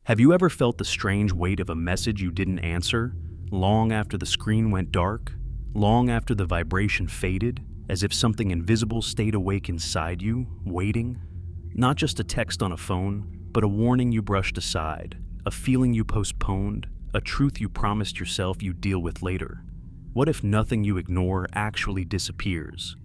Have you ever felt the strange weight of a message you didn't answer, long after the screen went dark, long after the vibration faded, as if something invisible stayed awake inside you, waiting? Not just a text on a phone, but a warning you brushed aside, a feeling you postponed, a truth you promised yourself you'd deal with later. What if nothing you ignore actually disappears?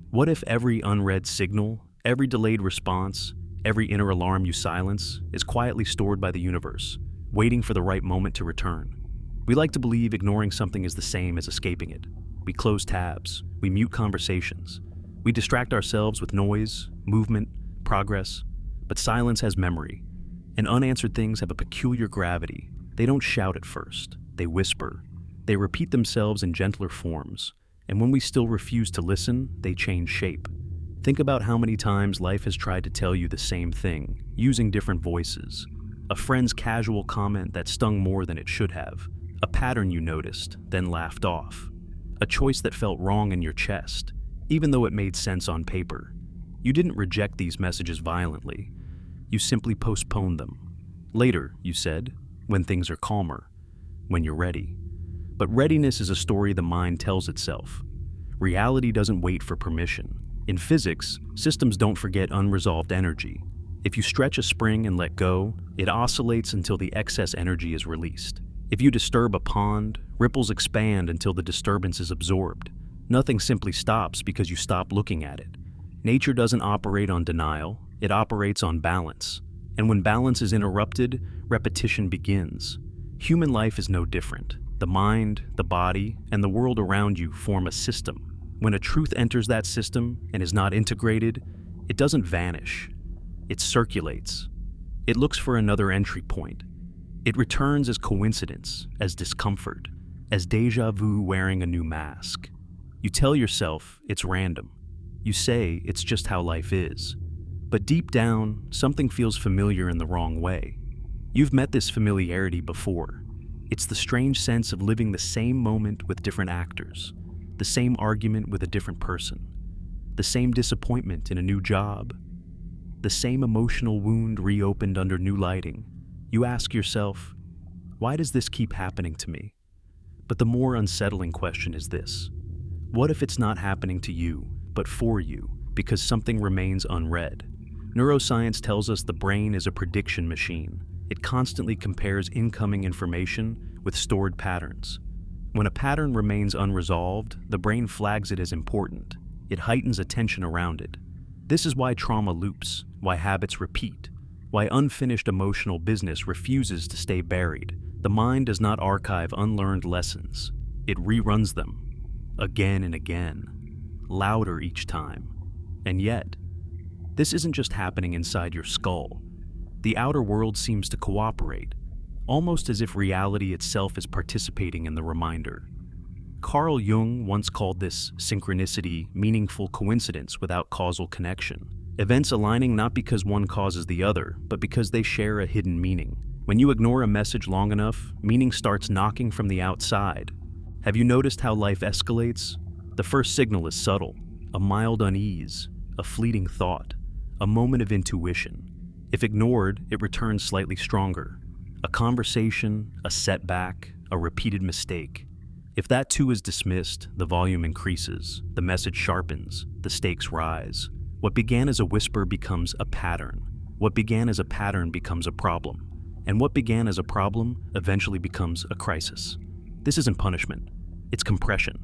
What if every unread signal, every delayed response, every inner alarm you silence is quietly stored by the universe, waiting for the right moment to return? We like to believe ignoring something is the same as escaping it. We close tabs, we mute conversations, we distract ourselves with noise, movement, progress, but silence has memory, and unanswered things have a peculiar gravity. They don't shout at first, they whisper. They repeat themselves in gentler forms, and when we still refuse to listen, they change shape. Think about how many times life has tried to tell you the same thing, using different voices. A friend's casual comment that stung more than it should have. A pattern you noticed, then laughed off. A choice that felt wrong in your chest, even though it made sense on paper. You didn't reject these messages violently. You simply postponed them. Later, you said, when things are calmer, when you're ready. But readiness is a story the mind tells itself. Reality doesn't wait for permission. In physics, systems don't forget unresolved energy. If you stretch a spring and let go, it oscillates until the excess energy is released. If you disturb a pond, ripples expand until the disturbance is absorbed. Nothing simply stops because you stop looking at it. Nature doesn't operate on denial, it operates on balance. And when balance is interrupted, repetition begins. Human life is no different. The mind, the body, and the world around you form a system. When a truth enters that system and is not integrated, it doesn't vanish. It circulates. It looks for another entry point. It returns as coincidence, as discomfort, as déjà vu wearing a new mask. You tell yourself it's random. You say it's just how life is. But deep down, something feels familiar in the wrong way. You've met this familiarity before. It's the strange sense of living the same moment with different actors, the same argument with a different person, the same disappointment in a new job, the same emotional wound reopened under new lighting. You ask yourself, why does this keep happening to me? But the more unsettling question is this: what if it's not happening to you, but for you, because something remains unread? Neuroscience tells us the brain is a prediction machine. It constantly compares incoming information with stored patterns. When a pattern remains unresolved, the brain flags it as important. It heightens attention around it. This is why trauma loops, why habits repeat, why unfinished emotional business refuses to stay buried. The mind does not archive unlearned lessons. It reruns them, again and again, louder each time. And yet, this isn't just happening inside your skull. The outer world seems to cooperate, almost as if reality itself is participating in the reminder. Carl Jung once called this synchronicity meaningful coincidence without causal connection. Events aligning not because one causes the other, but because they share a hidden meaning. When you ignore a message long enough, meaning starts knocking from the outside. Have you noticed how life escalates? The first signal is subtle, a mild unease, a fleeting thought, a moment of intuition. If ignored, it returns slightly stronger. A conversation, a setback, a repeated mistake. If that too is dismissed, the volume increases, the message sharpens, the stakes rise. What began as a whisper becomes a pattern. What began as a pattern becomes a problem. And what began as a problem eventually becomes a crisis. This isn't punishment, it's compression.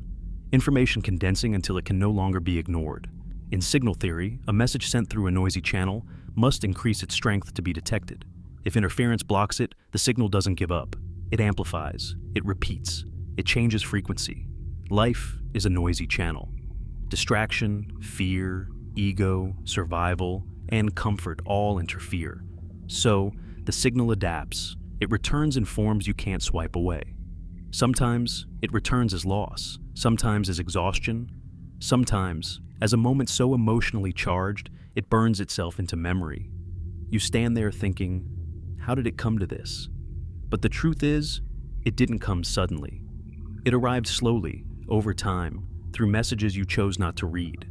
Information condensing until it can no longer be ignored. In signal theory, a message sent through a noisy channel must increase its strength to be detected. If interference blocks it, the signal doesn't give up. It amplifies, it repeats, it changes frequency. Life is a noisy channel. Distraction, fear, ego, survival, and comfort all interfere. So, the signal adapts. It returns in forms you can't swipe away. Sometimes, it returns as loss. Sometimes as exhaustion. Sometimes, as a moment so emotionally charged, it burns itself into memory. You stand there thinking, how did it come to this? But the truth is, it didn't come suddenly. It arrived slowly, over time, through messages you chose not to read.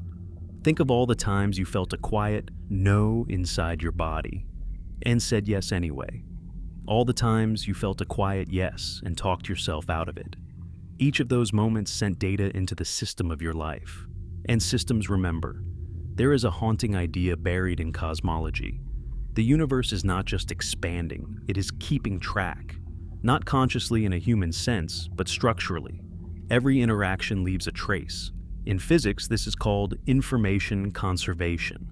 Think of all the times you felt a quiet no inside your body, and said yes anyway. All the times you felt a quiet yes and talked yourself out of it. Each of those moments sent data into the system of your life. And systems remember. There is a haunting idea buried in cosmology. The universe is not just expanding, it is keeping track. Not consciously in a human sense, but structurally. Every interaction leaves a trace. In physics, this is called information conservation.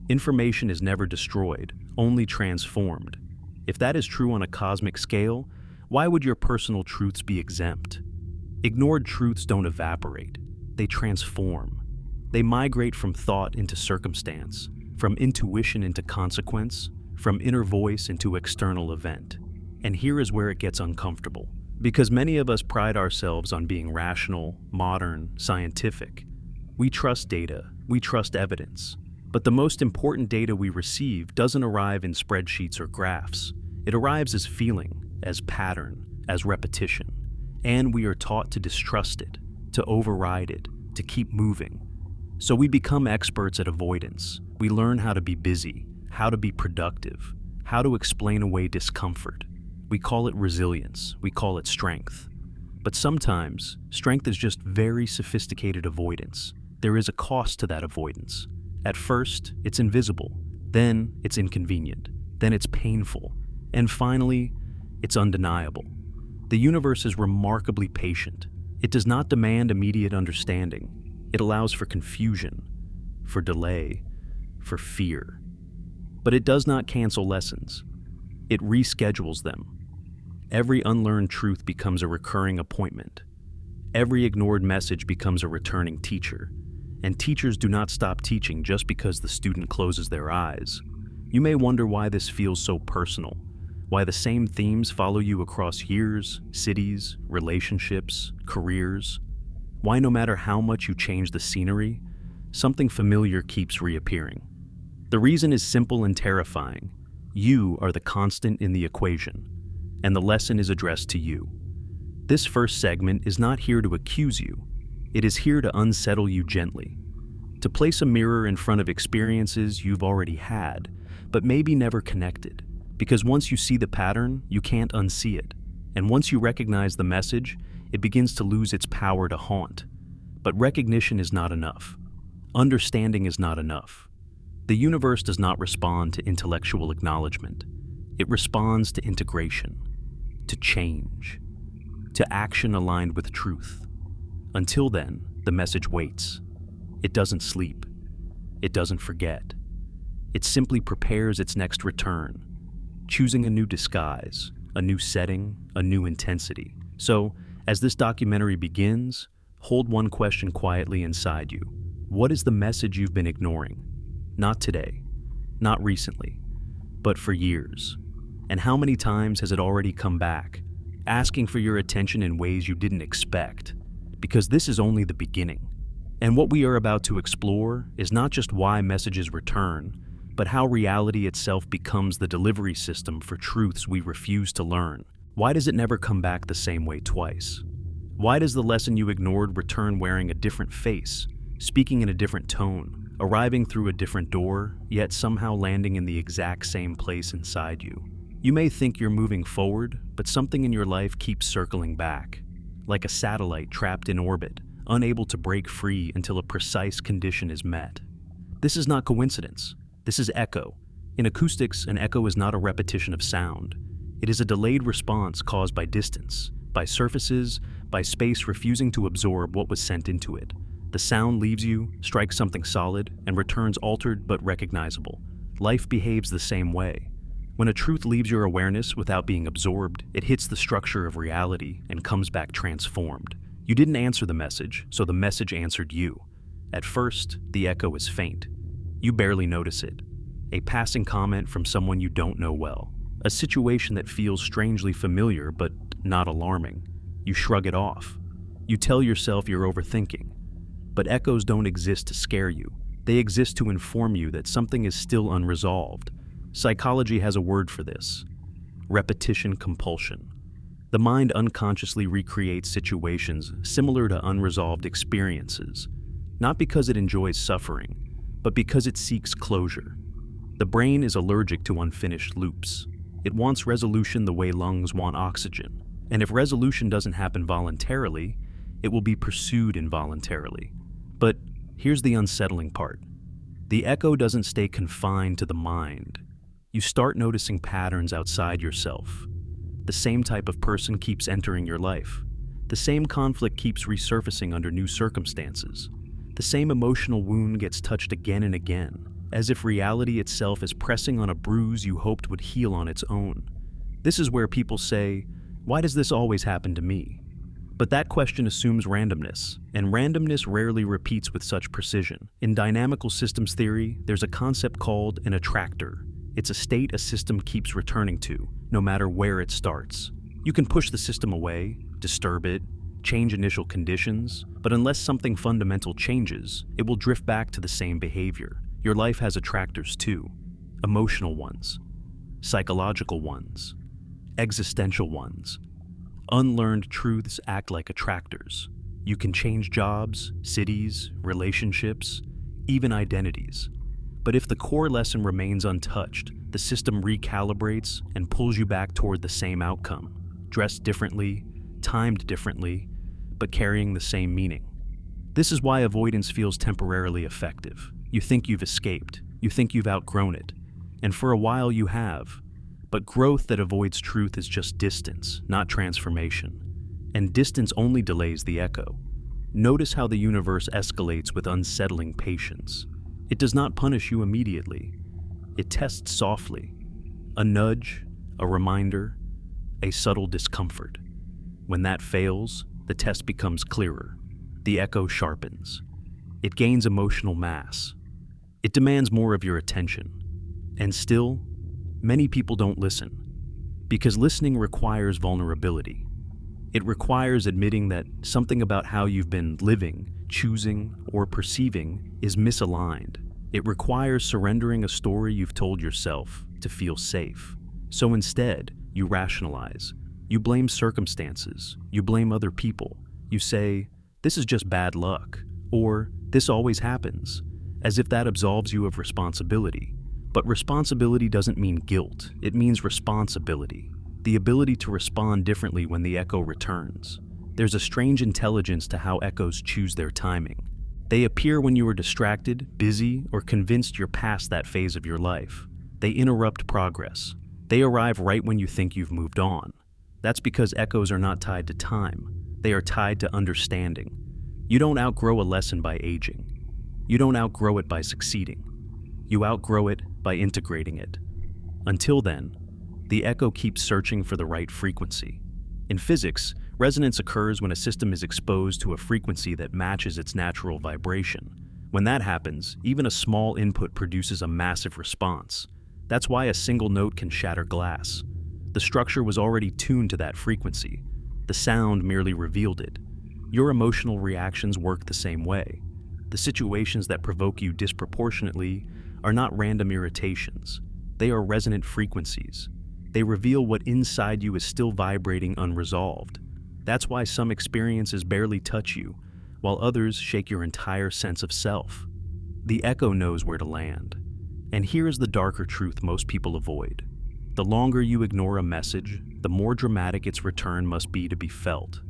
Information is never destroyed, only transformed. If that is true on a cosmic scale, why would your personal truths be exempt? Ignored truths don't evaporate, they transform. They migrate from thought into circumstance, from intuition into consequence, from inner voice into external event. And here is where it gets uncomfortable. Because many of us pride ourselves on being rational, modern, scientific. We trust data, we trust evidence. But the most important data we receive doesn't arrive in spreadsheets or graphs. It arrives as feeling, as pattern, as repetition. And we are taught to distrust it, to override it, to keep moving. So we become experts at avoidance. We learn how to be busy, how to be productive, how to explain away discomfort. We call it resilience, we call it strength. But sometimes, strength is just very sophisticated avoidance. There is a cost to that avoidance. At first, it's invisible, then it's inconvenient, then it's painful, and finally, it's undeniable. The universe is remarkably patient. It does not demand immediate understanding. It allows for confusion, for delay, for fear. But it does not cancel lessons. It reschedules them. Every unlearned truth becomes a recurring appointment. Every ignored message becomes a returning teacher. And teachers do not stop teaching just because the student closes their eyes. You may wonder why this feels so personal, why the same themes follow you across years, cities, relationships, careers. Why no matter how much you change the scenery, something familiar keeps reappearing. The reason is simple and terrifying. You are the constant in the equation, and the lesson is addressed to you. This first segment is not here to accuse you. It is here to unsettle you gently, to place a mirror in front of experiences you've already had, but maybe never connected. Because once you see the pattern, you can't unsee it. And once you recognize the message, it begins to lose its power to haunt. But recognition is not enough. Understanding is not enough. The universe does not respond to intellectual acknowledgement. It responds to integration, to change, to action aligned with truth. Until then, the message waits. It doesn't sleep. It doesn't forget. It simply prepares its next return, choosing a new disguise, a new setting, a new intensity. So, as this documentary begins, hold one question quietly inside you. What is the message you've been ignoring? Not today, not recently, but for years. And how many times has it already come back, asking for your attention in ways you didn't expect? Because this is only the beginning. And what we are about to explore is not just why messages return, but how reality itself becomes the delivery system for truths we refuse to learn. Why does it never come back the same way twice? Why does the lesson you ignored return wearing a different face, speaking in a different tone, arriving through a different door, yet somehow landing in the exact same place inside you? You may think you're moving forward, but something in your life keeps circling back, like a satellite trapped in orbit, unable to break free until a precise condition is met. This is not coincidence. This is echo. In acoustics, an echo is not a repetition of sound. It is a delayed response caused by distance, by surfaces, by space refusing to absorb what was sent into it. The sound leaves you, strikes something solid, and returns altered but recognizable. Life behaves the same way. When a truth leaves your awareness without being absorbed, it hits the structure of reality and comes back transformed. You didn't answer the message, so the message answered you. At first, the echo is faint. You barely notice it. A passing comment from someone you don't know well. A situation that feels strangely familiar but not alarming. You shrug it off. You tell yourself you're overthinking. But echoes don't exist to scare you. They exist to inform you that something is still unresolved. Psychology has a word for this: repetition compulsion. The mind unconsciously recreates situations similar to unresolved experiences, not because it enjoys suffering, but because it seeks closure. The brain is allergic to unfinished loops. It wants resolution the way lungs want oxygen. And if resolution doesn't happen voluntarily, it will be pursued involuntarily. But here's the unsettling part. The echo doesn't stay confined to the mind. You start noticing patterns outside yourself. The same type of person keeps entering your life. The same conflict keeps resurfacing under new circumstances. The same emotional wound gets touched again and again, as if reality itself is pressing on a bruise you hoped would heal on its own. This is where people say, "Why does this always happen to me?" But that question assumes randomness, and randomness rarely repeats with such precision. In dynamical systems theory, there's a concept called an attractor. It's a state a system keeps returning to, no matter where it starts. You can push the system away, disturb it, change initial conditions, but unless something fundamental changes, it will drift back to the same behavior. Your life has attractors too. Emotional ones, psychological ones, existential ones. Unlearned truths act like attractors. You can change jobs, cities, relationships, even identities. But if the core lesson remains untouched, the system recalibrates and pulls you back toward the same outcome, dressed differently, timed differently, but carrying the same meaning. This is why avoidance feels temporarily effective. You think you've escaped, you think you've outgrown it, and for a while you have. But growth that avoids truth is just distance, not transformation. And distance only delays the echo. Notice how the universe escalates with unsettling patience. It does not punish you immediately. It tests softly. A nudge, a reminder, a subtle discomfort. When that fails, the test becomes clearer. The echo sharpens. It gains emotional mass. It demands more of your attention. And still, many people don't listen. Because listening requires vulnerability. It requires admitting that something about how you've been living, choosing, or perceiving is misaligned. It requires surrendering a story you've told yourself to feel safe. So instead, you rationalize. You blame circumstances. You blame other people. You say, "This is just bad luck," or "This always happens," as if that absolves you of responsibility. But responsibility doesn't mean guilt. It means responsibility. The ability to respond differently when the echo returns. There's a strange intelligence to how echoes choose their timing. They appear when you are distracted, busy, or convinced you're past that phase of your life. They interrupt progress. They arrive right when you think you've moved on. That's because echoes are not tied to time. They are tied to understanding. You don't outgrow a lesson by aging. You don't outgrow it by succeeding. You outgrow it by integrating it. Until then, the echo keeps searching for the right frequency. In physics, resonance occurs when a system is exposed to a frequency that matches its natural vibration. When that happens, even a small input produces a massive response. That's why a single note can shatter glass. The structure was already tuned to that frequency. The sound merely revealed it. Your emotional reactions work the same way. The situations that provoke you disproportionately are not random irritations. They are resonant frequencies. They reveal what inside you is still vibrating unresolved. That's why some experiences barely touch you, while others shake your entire sense of self. The echo knows where to land. And here is the darker truth most people avoid. The longer you ignore a message, the more dramatic its return must be to be felt.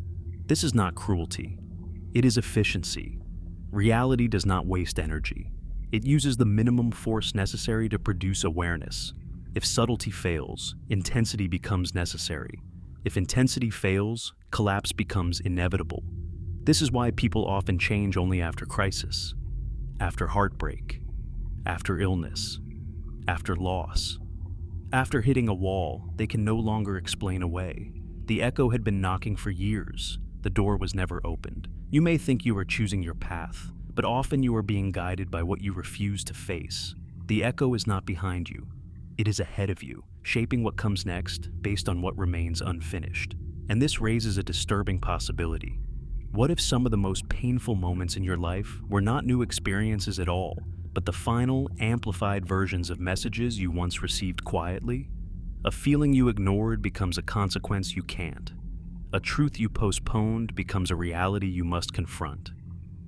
This is not cruelty. It is efficiency. Reality does not waste energy. It uses the minimum force necessary to produce awareness. If subtlety fails, intensity becomes necessary. If intensity fails, collapse becomes inevitable. This is why people often change only after crisis, after heartbreak, after illness, after loss. After hitting a wall, they can no longer explain away. The echo had been knocking for years. The door was never opened. You may think you are choosing your path, but often you are being guided by what you refuse to face. The echo is not behind you. It is ahead of you, shaping what comes next based on what remains unfinished. And this raises a disturbing possibility. What if some of the most painful moments in your life were not new experiences at all, but the final, amplified versions of messages you once received quietly? A feeling you ignored becomes a consequence you can't. A truth you postponed becomes a reality you must confront.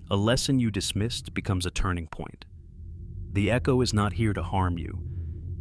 A lesson you dismissed becomes a turning point. The echo is not here to harm you.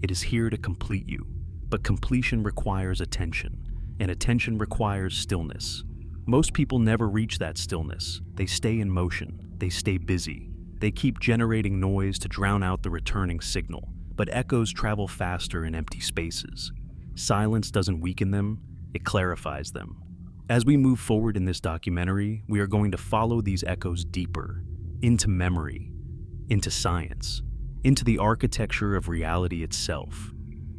It is here to complete you. but completion requires attention, and attention requires stillness. Most people never reach that stillness. They stay in motion. They stay busy. They keep generating noise to drown out the returning signal, but echoes travel faster in empty spaces. Silence doesn't weaken them, it clarifies them. As we move forward in this documentary, we are going to follow these echoes deeper, into memory, into science, into the architecture of reality itself.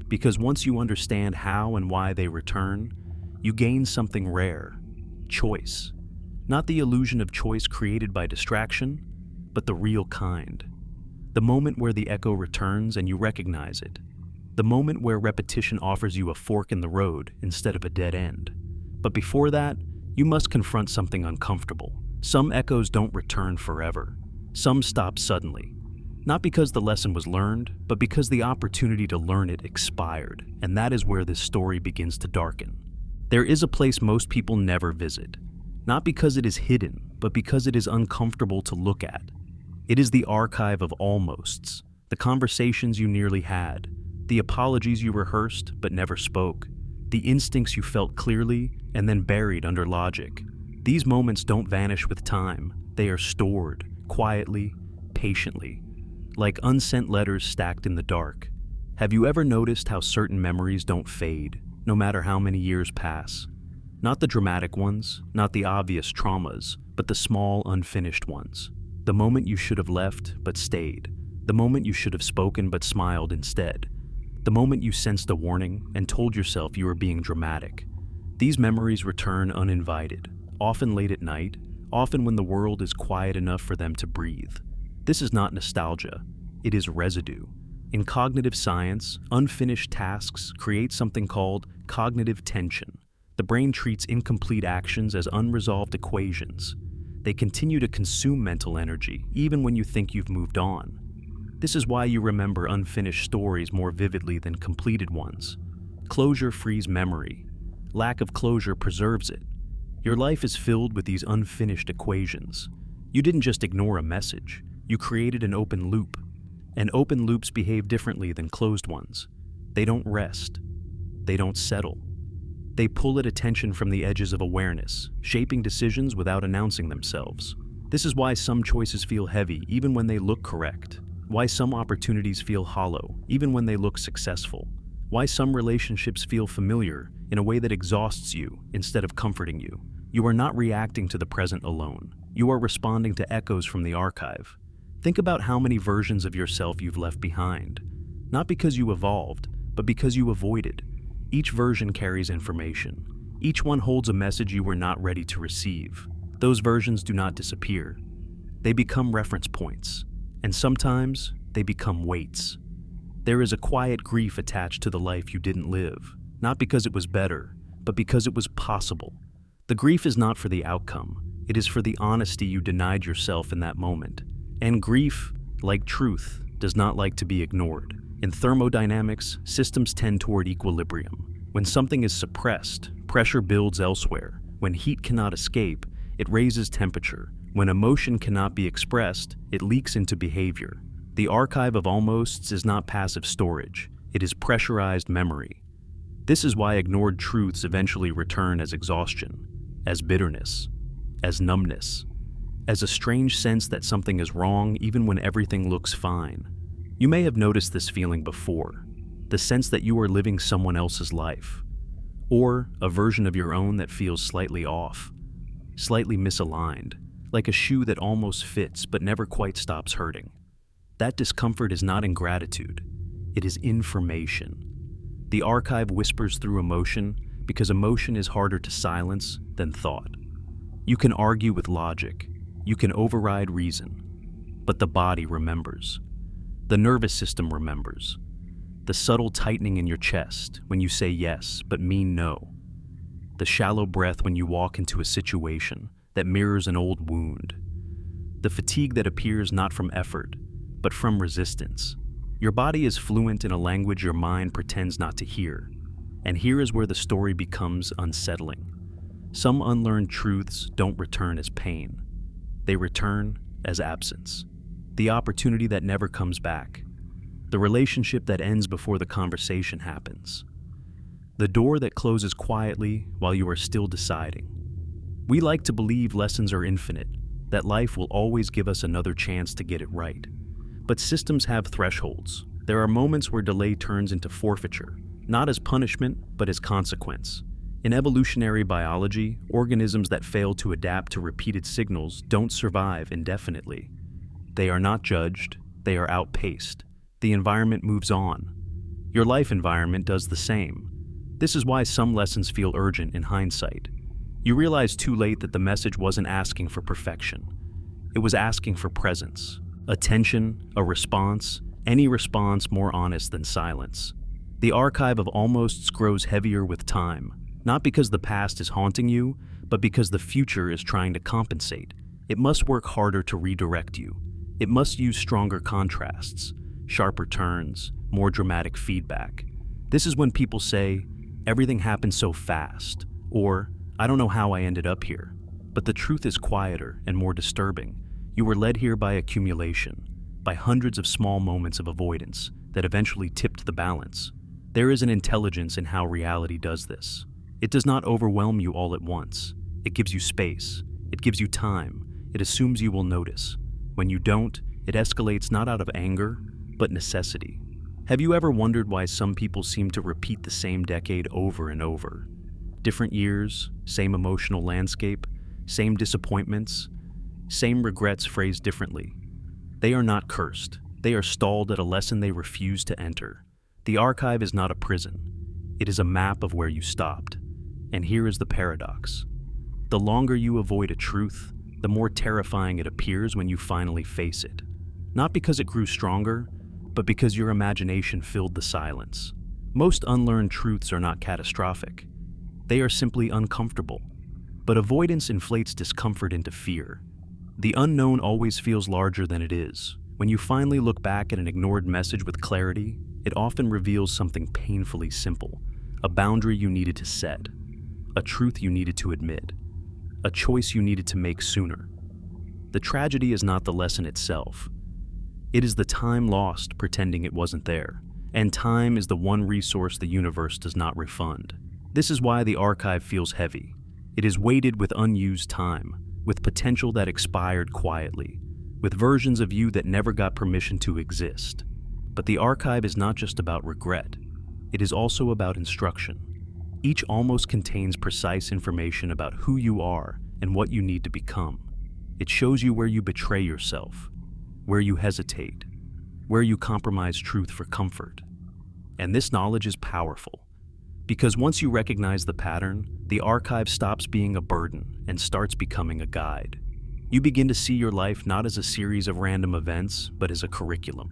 Because once you understand how and why they return, you gain something rare: choice. Not the illusion of choice created by distraction, but the real kind. The moment where the echo returns and you recognize it. The moment where repetition offers you a fork in the road instead of a dead end. But before that, you must confront something uncomfortable. Some echoes don't return forever. Some stop suddenly. Not because the lesson was learned, but because the opportunity to learn it expired, and that is where this story begins to darken. There is a place most people never visit. Not because it is hidden, but because it is uncomfortable to look at. It is the archive of almosts, the conversations you nearly had, the apologies you rehearsed but never spoke, the instincts you felt clearly and then buried under logic. These moments don't vanish with time. They are stored, quietly, patiently, like unsent letters stacked in the dark. Have you ever noticed how certain memories don't fade, no matter how many years pass? Not the dramatic ones, not the obvious traumas, but the small, unfinished ones. The moment you should have left but stayed. The moment you should have spoken but smiled instead. The moment you sensed a warning and told yourself you were being dramatic. These memories return uninvited, often late at night, often when the world is quiet enough for them to breathe. This is not nostalgia, it is residue. In cognitive science, unfinished tasks create something called cognitive tension. The brain treats incomplete actions as unresolved equations. They continue to consume mental energy, even when you think you've moved on. This is why you remember unfinished stories more vividly than completed ones. Closure frees memory. Lack of closure preserves it. Your life is filled with these unfinished equations. You didn't just ignore a message. You created an open loop. And open loops behave differently than closed ones. They don't rest. They don't settle. They pull at attention from the edges of awareness, shaping decisions without announcing themselves. This is why some choices feel heavy even when they look correct. Why some opportunities feel hollow even when they look successful. Why some relationships feel familiar in a way that exhausts you instead of comforting you. You are not reacting to the present alone. You are responding to echoes from the archive. Think about how many versions of yourself you've left behind. Not because you evolved, but because you avoided. Each version carries information. Each one holds a message you were not ready to receive. Those versions do not disappear. They become reference points, and sometimes they become weights. There is a quiet grief attached to the life you didn't live, not because it was better, but because it was possible. The grief is not for the outcome. It is for the honesty you denied yourself in that moment. And grief, like truth, does not like to be ignored. In thermodynamics, systems tend toward equilibrium. When something is suppressed, pressure builds elsewhere. When heat cannot escape, it raises temperature. When emotion cannot be expressed, it leaks into behavior. The archive of almosts is not passive storage. It is pressurized memory. This is why ignored truths eventually return as exhaustion, as bitterness, as numbness, as a strange sense that something is wrong even when everything looks fine. You may have noticed this feeling before, the sense that you are living someone else's life, or a version of your own that feels slightly off, slightly misaligned, like a shoe that almost fits but never quite stops hurting. That discomfort is not ingratitude, it is information. The archive whispers through emotion because emotion is harder to silence than thought. You can argue with logic, you can override reason, but the body remembers. The nervous system remembers. The subtle tightening in your chest when you say yes but mean no. The shallow breath when you walk into a situation that mirrors an old wound. The fatigue that appears not from effort, but from resistance. Your body is fluent in a language your mind pretends not to hear. And here is where the story becomes unsettling. Some unlearned truths don't return as pain. They return as absence. The opportunity that never comes back. The relationship that ends before the conversation happens. the door that closes quietly while you are still deciding. We like to believe lessons are infinite, that life will always give us another chance to get it right. But systems have thresholds. There are moments where delay turns into forfeiture, not as punishment, but as consequence. In evolutionary biology, organisms that fail to adapt to repeated signals don't survive indefinitely. They are not judged, they are outpaced. The environment moves on. Your life environment does the same. This is why some lessons feel urgent in hindsight. You realize too late that the message wasn't asking for perfection. It was asking for presence, attention, a response, any response more honest than silence. The archive of almosts grows heavier with time, not because the past is haunting you, but because the future is trying to compensate. It must work harder to redirect you. It must use stronger contrasts, sharper turns, more dramatic feedback. This is when people say, "Everything happened so fast," or "I don't know how I ended up here." But the truth is quieter and more disturbing. You were led here by accumulation, by hundreds of small moments of avoidance that eventually tipped the balance. There is an intelligence in how reality does this. It does not overwhelm you all at once. It gives you space. It gives you time. It assumes you will notice. When you don't, it escalates not out of anger, but necessity. Have you ever wondered why some people seem to repeat the same decade over and over? Different years, same emotional landscape, same disappointments, same regrets phrased differently. They are not cursed. They are stalled at a lesson they refuse to enter. The archive is not a prison. It is a map of where you stopped. And here is the paradox. The longer you avoid a truth, the more terrifying it appears when you finally face it. Not because it grew stronger, but because your imagination filled the silence. Most unlearned truths are not catastrophic. They are simply uncomfortable. But avoidance inflates discomfort into fear. The unknown always feels larger than it is. When you finally look back at an ignored message with clarity, it often reveals something painfully simple, a boundary you needed to set, a truth you needed to admit, a choice you needed to make sooner. The tragedy is not the lesson itself. It is the time lost pretending it wasn't there, and time is the one resource the universe does not refund. This is why the archive feels heavy. It is weighted with unused time, with potential that expired quietly, with versions of you that never got permission to exist. But the archive is not just about regret. It is also about instruction. Each almost contains precise information about who you are and what you need to become. It shows you where you betray yourself, where you hesitate, where you compromise truth for comfort. And this knowledge is powerful, because once you recognize the pattern, the archive stops being a burden and starts becoming a guide. You begin to see your life not as a series of random events, but as a curriculum.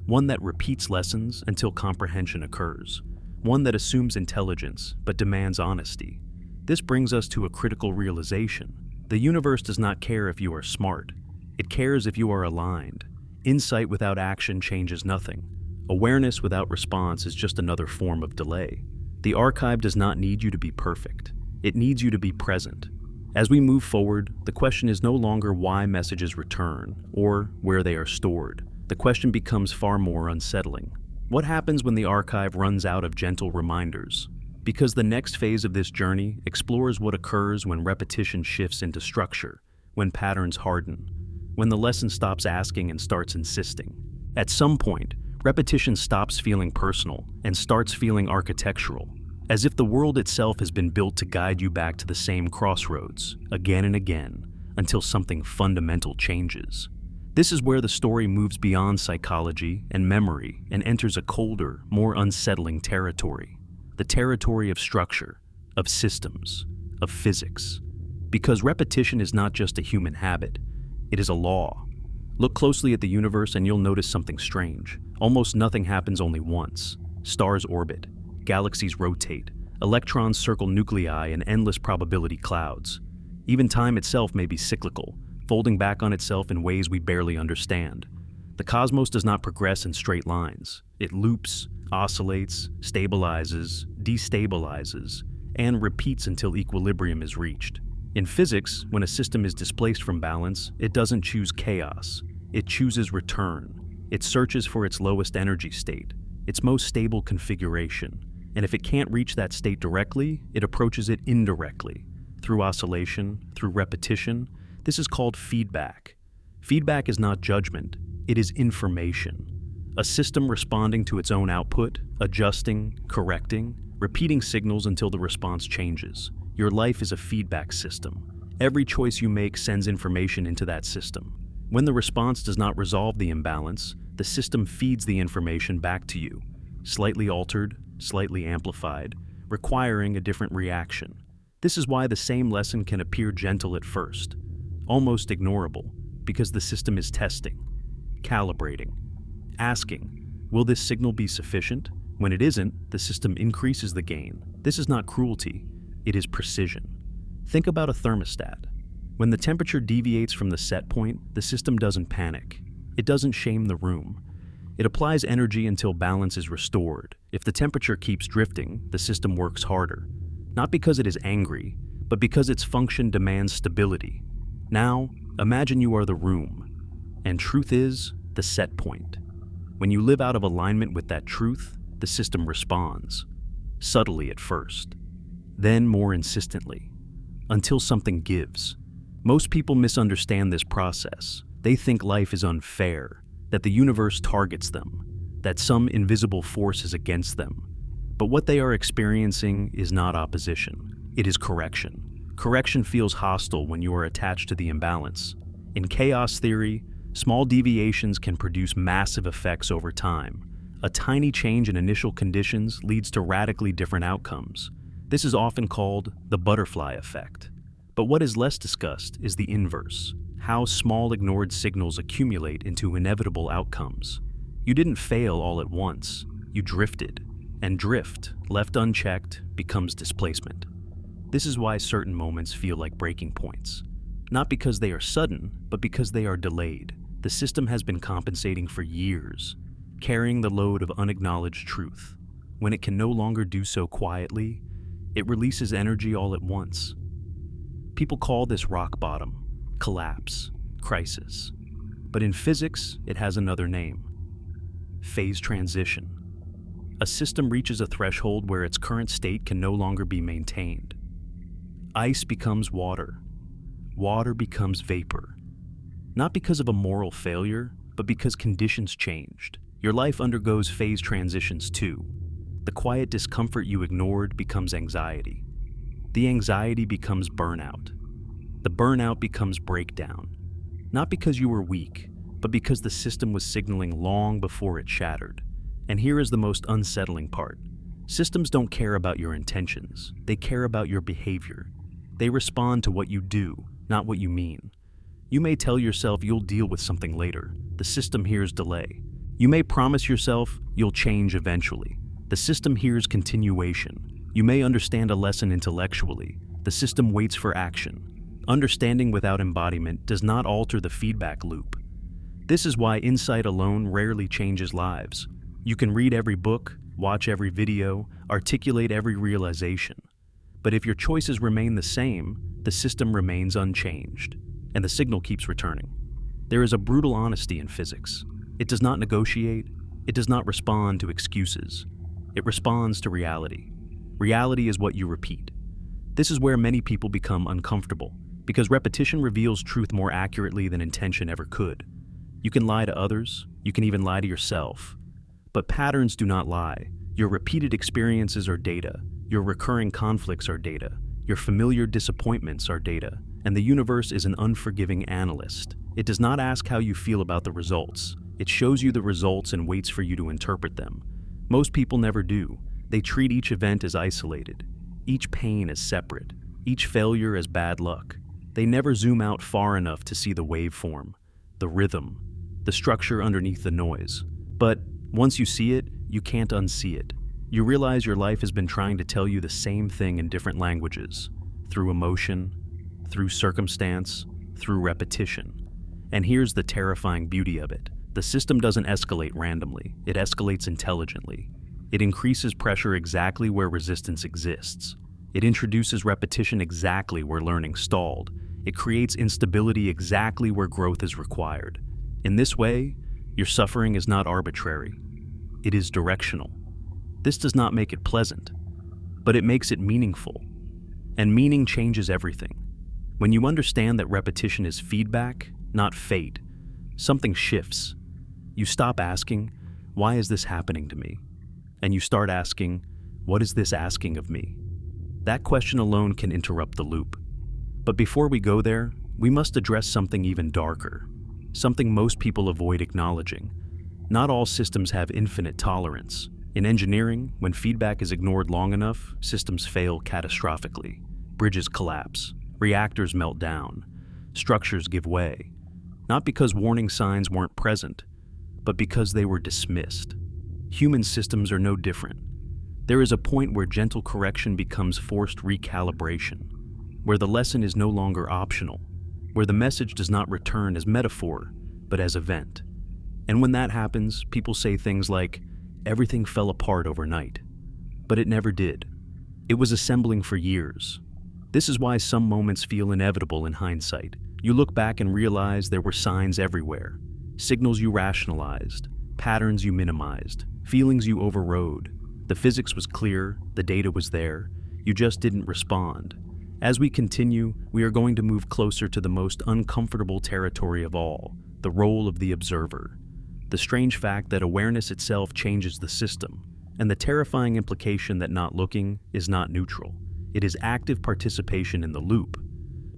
One that repeats lessons until comprehension occurs. One that assumes intelligence, but demands honesty. This brings us to a critical realization. The universe does not care if you are smart. It cares if you are aligned. Insight without action changes nothing. Awareness without response is just another form of delay. The archive does not need you to be perfect. It needs you to be present. As we move forward, the question is no longer why messages return or where they are stored. The question becomes far more unsettling. What happens when the archive runs out of gentle reminders? Because the next phase of this journey explores what occurs when repetition shifts into structure, when patterns harden, when the lesson stops asking and starts insisting. At some point, repetition stops feeling personal and starts feeling architectural, as if the world itself has been built to guide you back to the same crossroads, again and again, until something fundamental changes. This is where the story moves beyond psychology and memory and enters a colder, more unsettling territory. The territory of structure, of systems, of physics. Because repetition is not just a human habit, it is a law. Look closely at the universe and you'll notice something strange. Almost nothing happens only once. Stars orbit, galaxies rotate, electrons circle nuclei in endless probability clouds. Even time itself may be cyclical, folding back on itself in ways we barely understand. The cosmos does not progress in straight lines. It loops, oscillates, stabilizes, destabilizes, and repeats until equilibrium is reached. In physics, when a system is displaced from balance, it doesn't choose chaos. It chooses return. It searches for its lowest energy state, its most stable configuration. And if it can't reach that state directly, it approaches it indirectly, through oscillation, through repetition. This is called feedback. Feedback is not judgment, it is information. A system responding to its own output, adjusting, correcting, repeating signals until the response changes. Your life is a feedback system. Every choice you make sends information into that system. When the response does not resolve the imbalance, the system feeds the information back to you, slightly altered, slightly amplified, requiring a different reaction. This is why the same lesson can appear gentle at first, almost ignorable, because the system is testing, calibrating, asking, will this signal be sufficient? When it isn't, the system increases the gain. This is not cruelty, it is precision. Think about a thermostat. When the temperature deviates from the set point, the system doesn't panic. It doesn't shame the room. It applies energy until balance is restored. If the temperature keeps drifting, the system works harder. Not because it is angry, but because its function demands stability. Now, imagine you are the room, and truth is the set point. When you live out of alignment with that truth, the system responds. Subtly at first, then more insistently, until something gives. Most people misunderstand this process. They think life is unfair, that the universe targets them, that some invisible force is against them. But what they are experiencing is not opposition, it is correction. Correction feels hostile when you are attached to the imbalance. In chaos theory, small deviations can produce massive effects over time. A tiny change in initial conditions leads to radically different outcomes. This is often called the butterfly effect. But what is less discussed is the inverse, how small ignored signals accumulate into inevitable outcomes. You didn't fail all at once, you drifted, and drift, left unchecked, becomes displacement. This is why certain moments feel like breaking points. Not because they are sudden, but because they are delayed. The system has been compensating for years, carrying the load of unacknowledged truth. When it can no longer do so quietly, it releases energy all at once. People call this rock bottom, collapse, crisis. But in physics, it has another name: phase transition. A system reaches a threshold where its current state can no longer be maintained. Ice becomes water. Water becomes vapor. Not because of a moral failure, but because conditions changed. Your life undergoes phase transitions too. The quiet discomfort you ignored becomes anxiety. The anxiety becomes burnout. The burnout becomes breakdown. Not because you were weak, but because the system was signaling long before it shattered. And here is the most unsettling part. Systems don't care about your intentions. They care about your behavior. They respond to what you do, not what you mean. You may tell yourself you'll deal with something later. The system hears delay. You may promise yourself you'll change eventually. The system hears continuation. You may understand a lesson intellectually. The system waits for action. Understanding without embodiment does not alter the feedback loop. This is why insight alone rarely changes lives. You can read every book, watch every video, articulate every realization. But if your choices remain the same, the system remains unchanged, and the signal keeps returning. There is a brutal honesty in physics. It does not negotiate. It does not respond to excuses. It responds to reality. Reality is what you repeat. This is where many people become uncomfortable, because repetition reveals truth more accurately than intention ever could. You can lie to others, you can even lie to yourself. But patterns do not lie. Your repeated experiences are data. Your recurring conflicts are data. Your familiar disappointments are data. And the universe is an unforgiving analyst. It does not ask how you feel about the results. It shows you the results and waits for you to interpret them. Most people never do. They treat each event as isolated, each pain as separate, each failure as bad luck. They never zoom out far enough to see the waveform, the rhythm, the structure underneath the noise. But once you see it, you can't unsee it. You realize your life has been trying to tell you the same thing in different languages, through emotion, through circumstance, through repetition. And here's the terrifying beauty of it. The system doesn't escalate randomly, it escalates intelligently. It increases pressure exactly where resistance exists. It introduces repetition exactly where learning stalled. It creates instability exactly where growth is required. In this way, your suffering is not arbitrary. It is directional. This does not make it pleasant, but it makes it meaningful. And meaning changes everything. When you understand that repetition is feedback, not fate, something shifts. You stop asking, "Why is this happening to me?" And you start asking, "What is this asking of me?" That question alone can interrupt the loop. But before we go there, we must address something even darker, something most people avoid acknowledging. Not all systems have infinite tolerance. In engineering, when feedback is ignored long enough, systems fail catastrophically. Bridges collapse, reactors melt down, structures give way. Not because warning signs weren't present, but because they were dismissed. Human systems are no different. There is a point where gentle correction becomes forced recalibration, where the lesson is no longer optional, where the message does not return as metaphor, but as event. And when that happens, people say things like, "Everything fell apart overnight." But it never did. It was assembling for years. This is why some moments feel inevitable in hindsight. You look back and realize there were signs everywhere. Signals you rationalized, patterns you minimized, feelings you overrode. The physics was clear, the data was there, you just didn't respond. As we continue, we are going to move closer to the most uncomfortable territory of all, the role of the observer. The strange fact that awareness itself changes the system, and the terrifying implication that not looking is not neutral. It is active participation in the loop.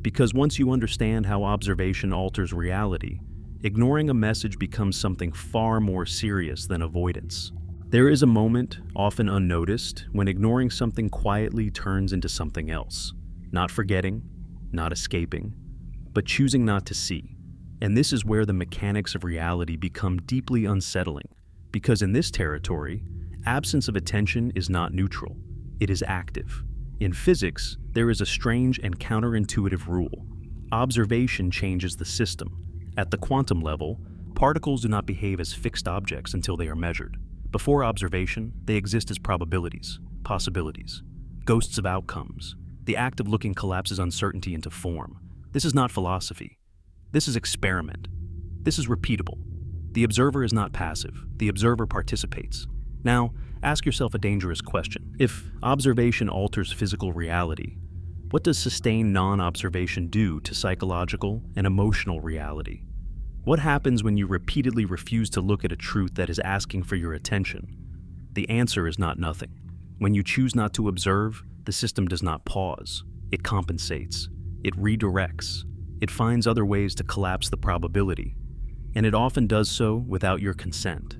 Because once you understand how observation alters reality, ignoring a message becomes something far more serious than avoidance. There is a moment, often unnoticed, when ignoring something quietly turns into something else. Not forgetting, not escaping, but choosing not to see. And this is where the mechanics of reality become deeply unsettling, because in this territory, absence of attention is not neutral, it is active. In physics, there is a strange and counterintuitive rule. Observation changes the system. At the quantum level, particles do not behave as fixed objects until they are measured. Before observation, they exist as probabilities, possibilities, ghosts of outcomes. The act of looking collapses uncertainty into form. This is not philosophy. This is experiment. This is repeatable. The observer is not passive. The observer participates. Now, ask yourself a dangerous question. If observation alters physical reality, what does sustained non-observation do to psychological and emotional reality? What happens when you repeatedly refuse to look at a truth that is asking for your attention? The answer is not nothing. When you choose not to observe, the system does not pause. It compensates. It redirects. It finds other ways to collapse the probability. And it often does so without your consent.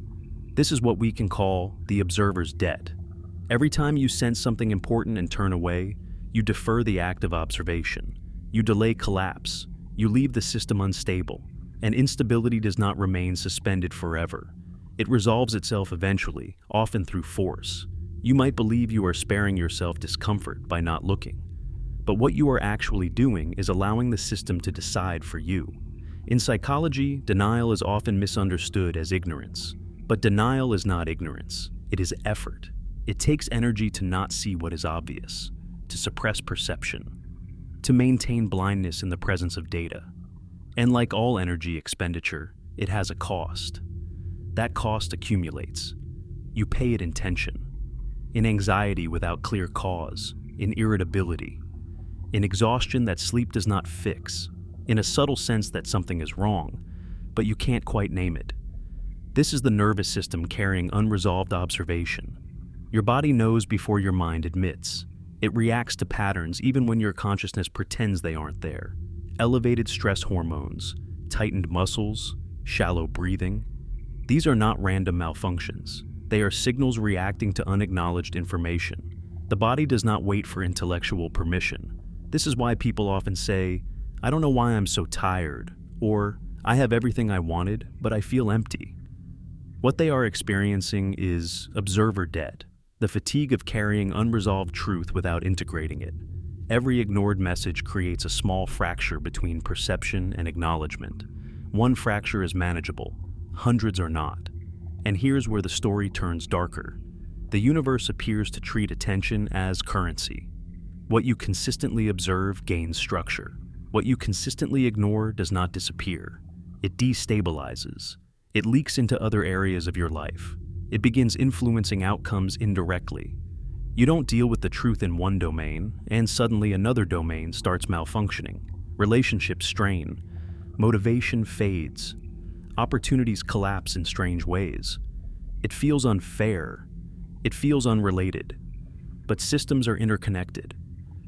This is what we can call the observer's debt. Every time you sense something important and turn away, you defer the act of observation. You delay collapse. You leave the system unstable. And instability does not remain suspended forever. It resolves itself eventually, often through force. You might believe you are sparing yourself discomfort by not looking. But what you are actually doing is allowing the system to decide for you. In psychology, denial is often misunderstood as ignorance. But denial is not ignorance. It is effort. It takes energy to not see what is obvious, to suppress perception, to maintain blindness in the presence of data. And like all energy expenditure, it has a cost. That cost accumulates. You pay it in tension, in anxiety without clear cause, in irritability, in exhaustion that sleep does not fix, in a subtle sense that something is wrong, but you can't quite name it. This is the nervous system carrying unresolved observation. Your body knows before your mind admits. It reacts to patterns even when your consciousness pretends they aren't there. Elevated stress hormones, tightened muscles, shallow breathing. These are not random malfunctions. They are signals reacting to unacknowledged information. The body does not wait for intellectual permission. This is why people often say, "I don't know why I'm so tired," or "I have everything I wanted, but I feel empty." What they are experiencing is observer debt, the fatigue of carrying unresolved truth without integrating it. Every ignored message creates a small fracture between perception and acknowledgement. One fracture is manageable, hundreds are not. And here's where the story turns darker. The universe appears to treat attention as currency. What you consistently observe gains structure. What you consistently ignore does not disappear. It destabilizes. It leaks into other areas of your life. It begins influencing outcomes indirectly. You don't deal with the truth in one domain, and suddenly another domain starts malfunctioning. Relationships strain. Motivation fades. Opportunities collapse in strange ways. It feels unfair. It feels unrelated. But systems are interconnected.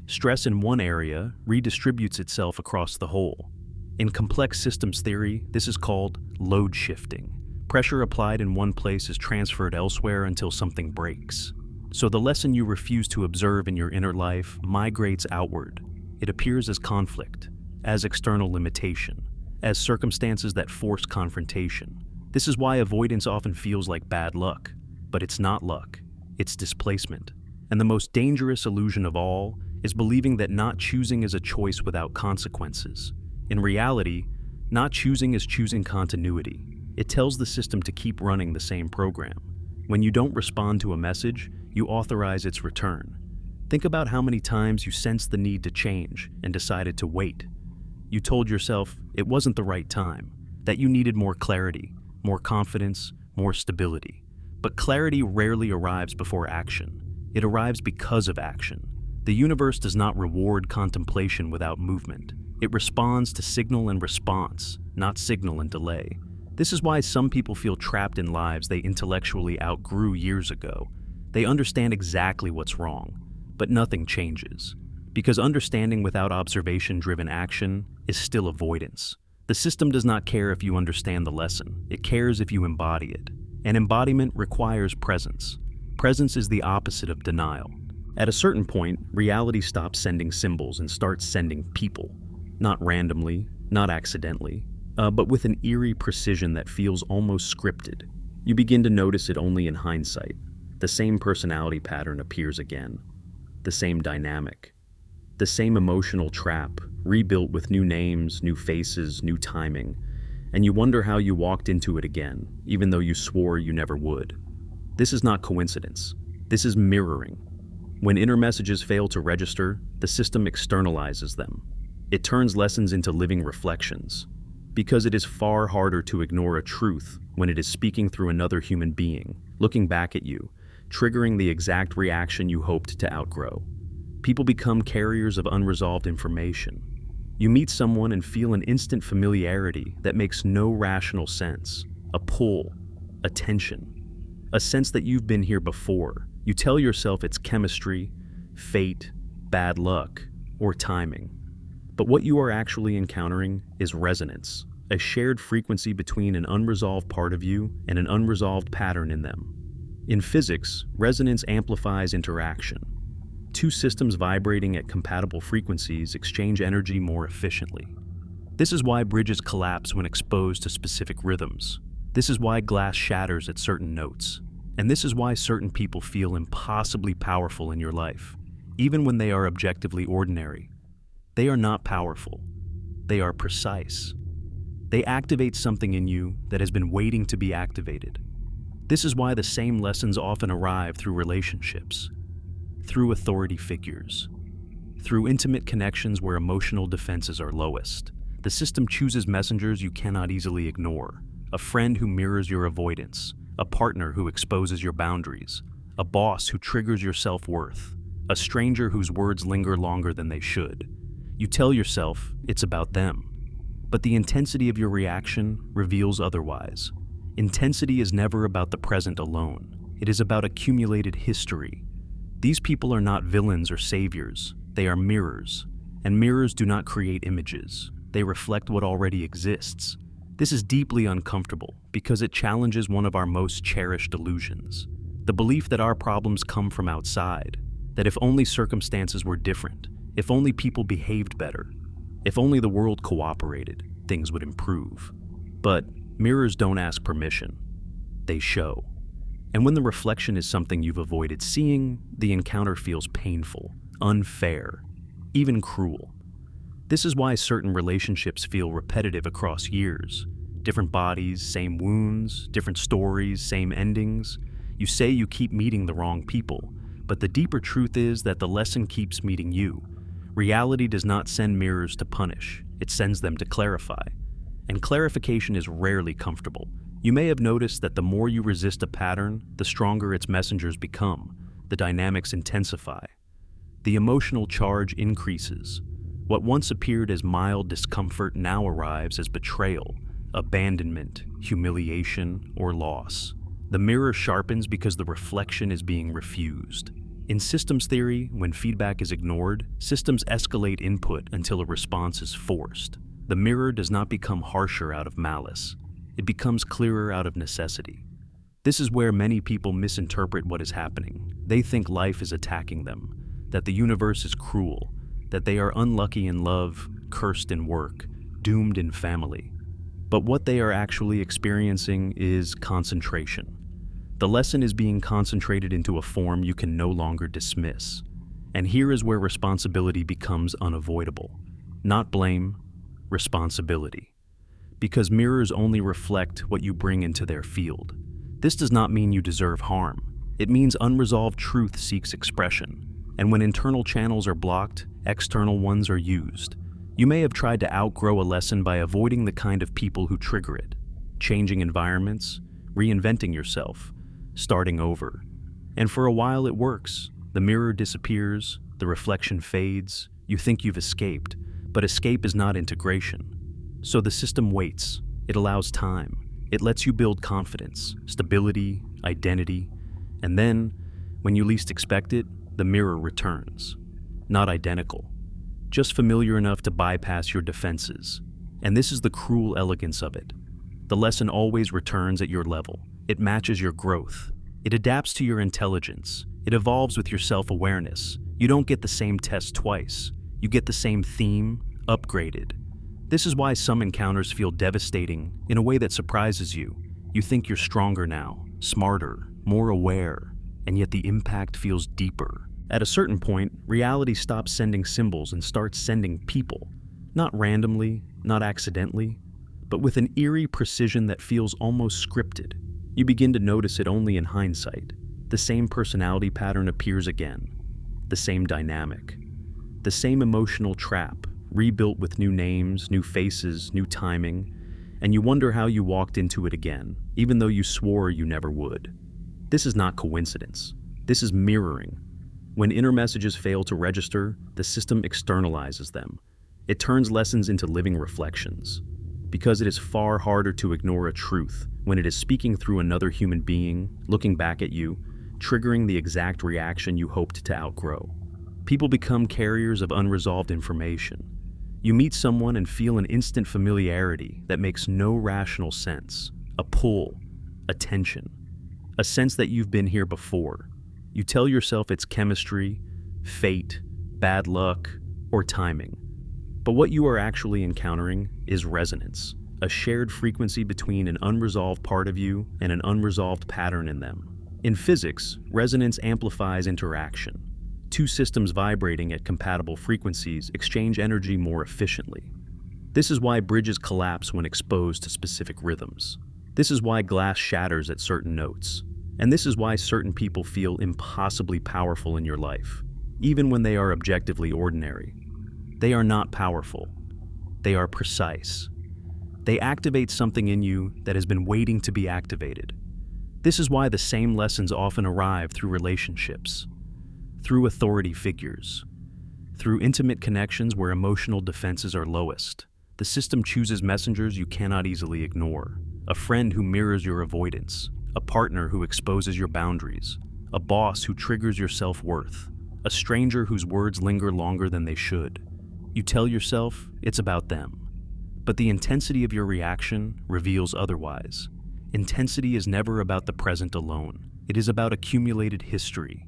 Stress in one area redistributes itself across the whole. In complex systems theory, this is called load shifting. Pressure applied in one place is transferred elsewhere until something breaks. So the lesson you refuse to observe in your inner life migrates outward. It appears as conflict, as external limitation, as circumstances that force confrontation. This is why avoidance often feels like bad luck. But it's not luck, it's displacement. And the most dangerous illusion of all is believing that not choosing is a choice without consequences. In reality, not choosing is choosing continuity. It tells the system to keep running the same program. When you don't respond to a message, you authorize its return. Think about how many times you sensed the need to change and decided to wait. You told yourself it wasn't the right time, that you needed more clarity, more confidence, more stability. But clarity rarely arrives before action. It arrives because of action. The universe does not reward contemplation without movement. It responds to signal and response, not signal and delay. This is why some people feel trapped in lives they intellectually outgrew years ago. They understand exactly what's wrong, but nothing changes. Because understanding without observation-driven action is still avoidance. The system does not care if you understand the lesson. It cares if you embody it. And embodiment requires presence. Presence is the opposite of denial. At a certain point, reality stops sending symbols and starts sending people. Not randomly, not accidentally, but with an eerie precision that feels almost scripted. You begin to notice it only in hindsight. The same personality pattern appears again. The same dynamic. The same emotional trap, rebuilt with new names, new faces, new timing. And you wonder how you walked into it again, even though you swore you never would. This is not coincidence. This is mirroring. When inner messages fail to register, the system externalizes them. It turns lessons into living reflections. Because it is far harder to ignore a truth when it is speaking through another human being, looking back at you, triggering the exact reaction you hoped to outgrow. People become carriers of unresolved information. You meet someone and feel an instant familiarity that makes no rational sense. A pull, a tension, a sense that you've been here before. You tell yourself it's chemistry, fate, bad luck, or timing. But what you are actually encountering is resonance, a shared frequency between an unresolved part of you and an unresolved pattern in them. In physics, resonance amplifies interaction. Two systems vibrating at compatible frequencies exchange energy more efficiently. This is why bridges collapse when exposed to specific rhythms. This is why glass shatters at certain notes. And this is why certain people feel impossibly powerful in your life, even when they are objectively ordinary. They are not powerful. They are precise. They activate something in you that has been waiting to be activated. This is why the same lessons often arrive through relationships, through authority figures, through intimate connections where emotional defenses are lowest. The system chooses messengers you cannot easily ignore, a friend who mirrors your avoidance, a partner who exposes your boundaries, a boss who triggers your self-worth, a stranger whose words linger longer than they should. You tell yourself it's about them, but the intensity of your reaction reveals otherwise. Intensity is never about the present alone. It is about accumulated history. These people are not villains or saviors. They are mirrors, and mirrors do not create images. They reflect what already exists. This is deeply uncomfortable because it challenges one of our most cherished illusions, the belief that our problems come from outside, that if only circumstances were different, if only people behaved better, if only the world cooperated, things would improve. But mirrors don't ask permission. They show. And when the reflection is something you've avoided seeing, the encounter feels painful, unfair, even cruel. This is why certain relationships feel repetitive across years. Different bodies, same wounds, different stories, same endings. You say you keep meeting the wrong people, but the deeper truth is that the lesson keeps meeting you. Reality does not send mirrors to punish, it sends them to clarify. And clarification is rarely comfortable, You may have noticed that the more you resist a pattern, the stronger its messengers become, the dynamics intensify. The emotional charge increases. What once appeared as mild discomfort now arrives as betrayal, abandonment, humiliation, or loss. The mirror sharpens because the reflection is being refused. In systems theory, when feedback is ignored, systems escalate input until a response is forced. The mirror does not become harsher out of malice. It becomes clearer out of necessity. This is where many people misinterpret what is happening. They think life is attacking them, that the universe is cruel, that they are unlucky in love, cursed in work, doomed in family. But what they are actually experiencing is concentration. The lesson is being concentrated into a form you can no longer dismiss. And here is where responsibility becomes unavoidable. Not blame, responsibility. Because mirrors only reflect what you bring into their field. This does not mean you deserve harm. It means unresolved truth seeks expression. And when internal channels are blocked, external ones are used. You may have tried to outgrow a lesson by avoiding the kind of people who trigger it, changing environments, reinventing yourself, starting over. And for a while it works. The mirror disappears, the reflection fades, you think you've escaped, but escape is not integration. So the system waits, it allows time, it lets you build confidence, stability, identity, and then, when you least expect it, the mirror returns. Not identical, just familiar enough to bypass your defenses. And this is the cruel elegance of it. The lesson always returns at your level. It matches your growth. It adapts to your intelligence. It evolves with your self-awareness. You don't get the same test twice. You get the same theme, upgraded. This is why some encounters feel devastating in a way that surprises you. You think you're stronger now, smarter, more aware, and yet the impact feels deeper. At a certain point, reality stops sending symbols and starts sending people. Not randomly, not accidentally, but with an eerie precision that feels almost scripted. You begin to notice it only in hindsight. The same personality pattern appears again. The same dynamic. The same emotional trap, rebuilt with new names, new faces, new timing, and you wonder how you walked into it again, even though you swore you never would. This is not coincidence. This is mirroring. When inner messages fail to register, the system externalizes them. It turns lessons into living reflections. Because it is far harder to ignore a truth when it is speaking through another human being, looking back at you, triggering the exact reaction you hoped to outgrow. People become carriers of unresolved information. You meet someone and feel an instant familiarity that makes no rational sense. A pull, a tension, a sense that you've been here before. You tell yourself it's chemistry, fate, bad luck, or timing. But what you are actually encountering is resonance, a shared frequency between an unresolved part of you and an unresolved pattern in them. In physics, resonance amplifies interaction. Two systems vibrating at compatible frequencies exchange energy more efficiently. This is why bridges collapse when exposed to specific rhythms. This is why glass shatters at certain notes. And this is why certain people feel impossibly powerful in your life, even when they are objectively ordinary. They are not powerful. They are precise. They activate something in you that has been waiting to be activated. This is why the same lessons often arrive through relationships, through authority figures, through intimate connections where emotional defenses are lowest. The system chooses messengers you cannot easily ignore. A friend who mirrors your avoidance, a partner who exposes your boundaries, a boss who triggers your self-worth, a stranger whose words linger longer than they should. You tell yourself it's about them, but the intensity of your reaction reveals otherwise. Intensity is never about the present alone. It is about accumulated history.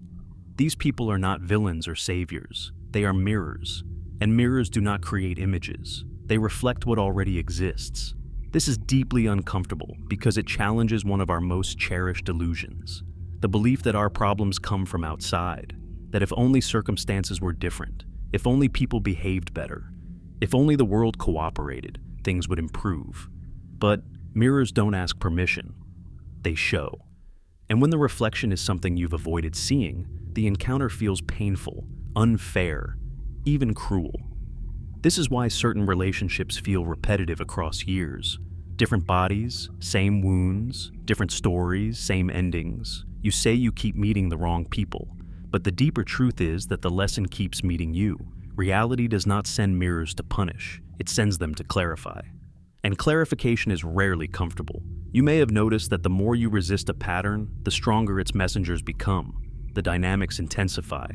These people are not villains or saviors. They are mirrors, and mirrors do not create images. They reflect what already exists. This is deeply uncomfortable because it challenges one of our most cherished illusions, the belief that our problems come from outside, that if only circumstances were different, if only people behaved better, if only the world cooperated, things would improve. But mirrors don't ask permission. They show. And when the reflection is something you've avoided seeing, the encounter feels painful, unfair, even cruel. This is why certain relationships feel repetitive across years. Different bodies, same wounds, different stories, same endings. You say you keep meeting the wrong people, but the deeper truth is that the lesson keeps meeting you. Reality does not send mirrors to punish, it sends them to clarify. And clarification is rarely comfortable. You may have noticed that the more you resist a pattern, the stronger its messengers become. The dynamics intensify.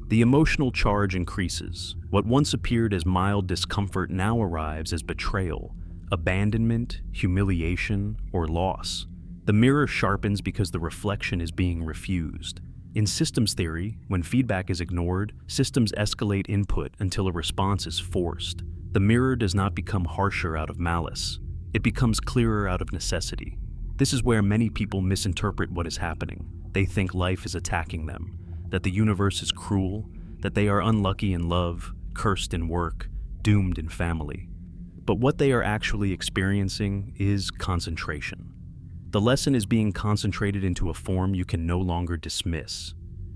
The emotional charge increases. What once appeared as mild discomfort now arrives as betrayal, abandonment, humiliation, or loss. The mirror sharpens because the reflection is being refused. In systems theory, when feedback is ignored, systems escalate input until a response is forced. The mirror does not become harsher out of malice. It becomes clearer out of necessity. This is where many people misinterpret what is happening. They think life is attacking them, that the universe is cruel, that they are unlucky in love, cursed in work, doomed in family. But what they are actually experiencing is concentration. The lesson is being concentrated into a form you can no longer dismiss.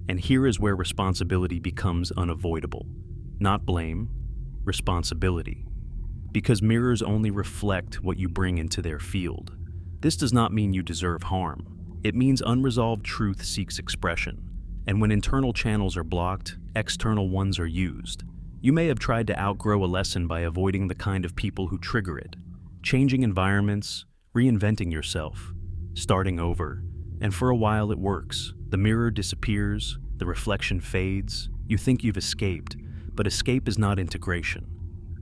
And here is where responsibility becomes unavoidable. Not blame, responsibility. Because mirrors only reflect what you bring into their field. This does not mean you deserve harm. It means unresolved truth seeks expression. And when internal channels are blocked, external ones are used. You may have tried to outgrow a lesson by avoiding the kind of people who trigger it, changing environments, reinventing yourself, starting over. And for a while it works. The mirror disappears, the reflection fades, you think you've escaped, but escape is not integration.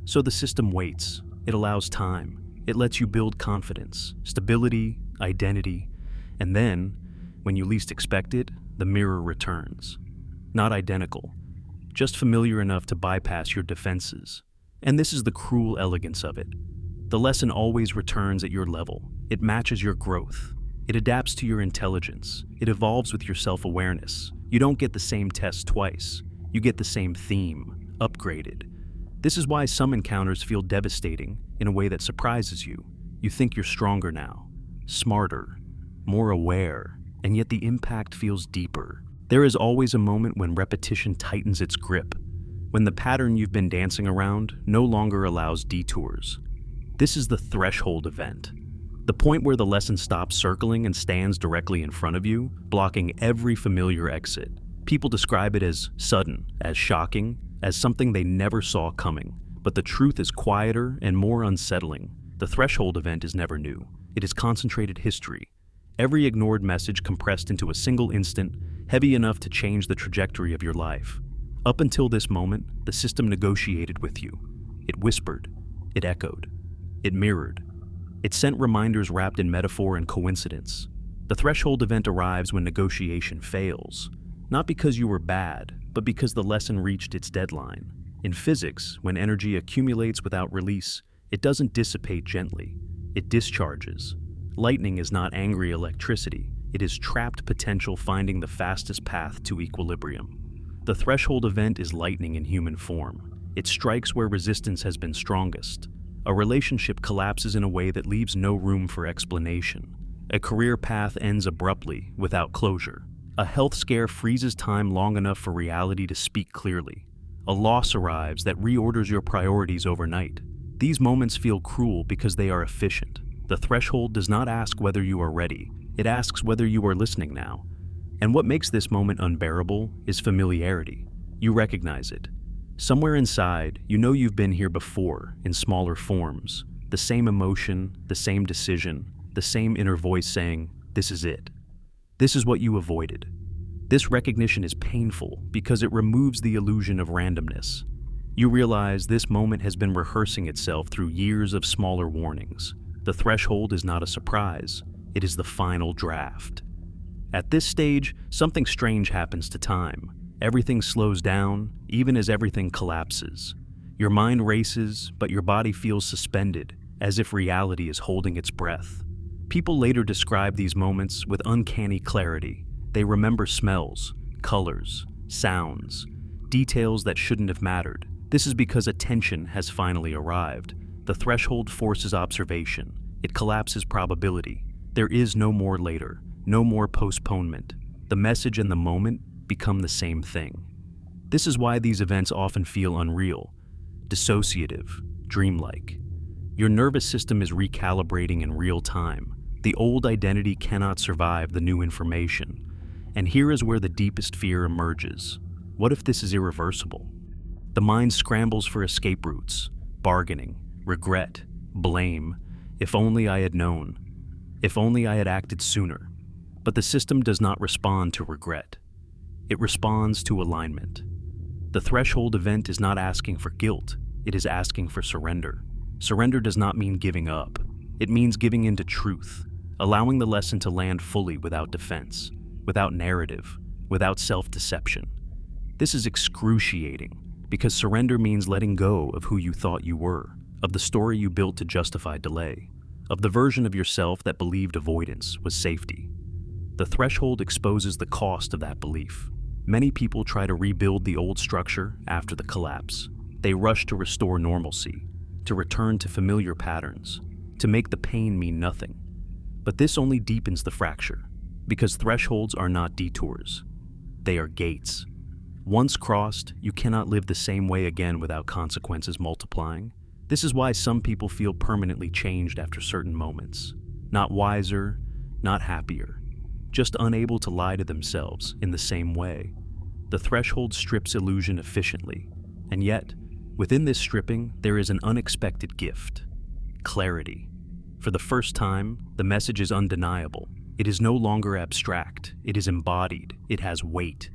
So the system waits, it allows time, it lets you build confidence, stability, identity, and then, when you least expect it, the mirror returns. Not identical, just familiar enough to bypass your defenses. And this is the cruel elegance of it. The lesson always returns at your level. It matches your growth. It adapts to your intelligence. It evolves with your self-awareness. You don't get the same test twice. You get the same theme, upgraded. This is why some encounters feel devastating in a way that surprises you. You think you're stronger now, smarter, more aware, and yet the impact feels deeper. There is always a moment when repetition tightens its grip, when the pattern you've been dancing around no longer allows detours. This is the threshold event. The point where the lesson stops circling and stands directly in front of you, blocking every familiar exit. People describe it as sudden, as shocking, as something they never saw coming. But the truth is quieter and more unsettling. The threshold event is never new. It is concentrated history. Every ignored message compressed into a single instant, heavy enough to change the trajectory of your life. Up until this moment, the system negotiated with you. It whispered. It echoed. It mirrored. It sent reminders wrapped in metaphor and coincidence. The threshold event arrives when negotiation fails. Not because you were bad, but because the lesson reached its deadline. In physics, when energy accumulates without release, it doesn't dissipate gently. It discharges. Lightning is not angry electricity. It is trapped potential finding the fastest path to equilibrium. The threshold event is lightning in human form. It strikes where resistance has been strongest. A relationship collapses in a way that leaves no room for explanation. A career path ends abruptly, without closure. A health scare freezes time long enough for reality to speak clearly. A loss arrives that reorders your priorities overnight. These moments feel cruel because they are efficient. The threshold does not ask whether you are ready. It asks whether you are listening now. And what makes this moment unbearable is familiarity. You recognize it. Somewhere inside, you know you've been here before, in smaller forms. The same emotion, the same decision, the same inner voice saying, "This is it." This is what you avoided. This recognition is painful because it removes the illusion of randomness. You realize this moment has been rehearsing itself through years of smaller warnings. The threshold is not a surprise. It is the final draft. At this stage, something strange happens to time. Everything slows down, even as everything collapses. Your mind races, but your body feels suspended, as if reality is holding its breath. People later describe these moments with uncanny clarity. They remember smells, colors, sounds, details that shouldn't have mattered. This is because attention has finally arrived. The threshold forces observation. It collapses probability. There is no more later, no more postponement. The message and the moment become the same thing. This is why these events often feel unreal, dissociative, dreamlike. Your nervous system is recalibrating in real time. The old identity cannot survive the new information. And here is where the deepest fear emerges. What if this is irreversible? The mind scrambles for escape routes, bargaining, regret, blame. If only I had known. If only I had acted sooner. But the system does not respond to regret. It responds to alignment. The threshold event is not asking for guilt. It is asking for surrender. Surrender does not mean giving up. It means giving into truth, allowing the lesson to land fully without defense, without narrative, without self-deception. This is excruciating because surrender means letting go of who you thought you were, of the story you built to justify delay, of the version of yourself that believed avoidance was safety. The threshold exposes the cost of that belief. Many people try to rebuild the old structure after the collapse. They rush to restore normalcy, to return to familiar patterns, to make the pain mean nothing. But this only deepens the fracture, because thresholds are not detours. They are gates. Once crossed, you cannot live the same way again without consequences multiplying. This is why some people feel permanently changed after certain moments. Not wiser, not happier, just unable to lie to themselves in the same way. The threshold strips illusion efficiently, and yet, within this stripping, there is an unexpected gift: clarity. For the first time, the message is undeniable. It is no longer abstract. It is embodied. It has weight.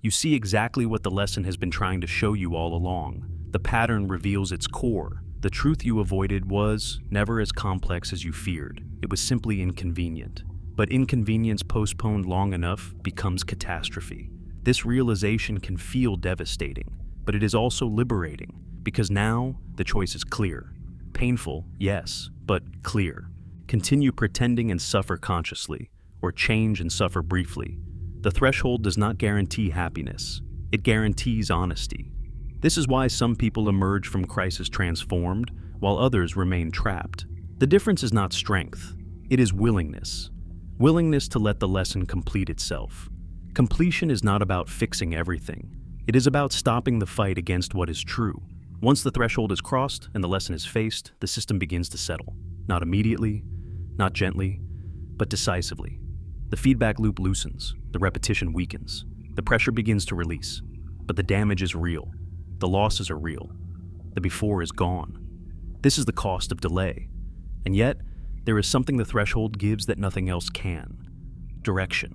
You see exactly what the lesson has been trying to show you all along. The pattern reveals its core. The truth you avoided was never as complex as you feared. It was simply inconvenient. But inconvenience postponed long enough becomes catastrophe. This realization can feel devastating, but it is also liberating, because now the choice is clear. Painful, yes, but clear. Continue pretending and suffer consciously, or change and suffer briefly. The threshold does not guarantee happiness. It guarantees honesty. This is why some people emerge from crisis transformed, while others remain trapped. The difference is not strength. It is willingness. Willingness to let the lesson complete itself. Completion is not about fixing everything. It is about stopping the fight against what is true. Once the threshold is crossed and the lesson is faced, the system begins to settle. Not immediately, not gently, but decisively. The feedback loop loosens, the repetition weakens, the pressure begins to release. But the damage is real. The losses are real. The before is gone. This is the cost of delay. And yet, there is something the threshold gives that nothing else can: direction.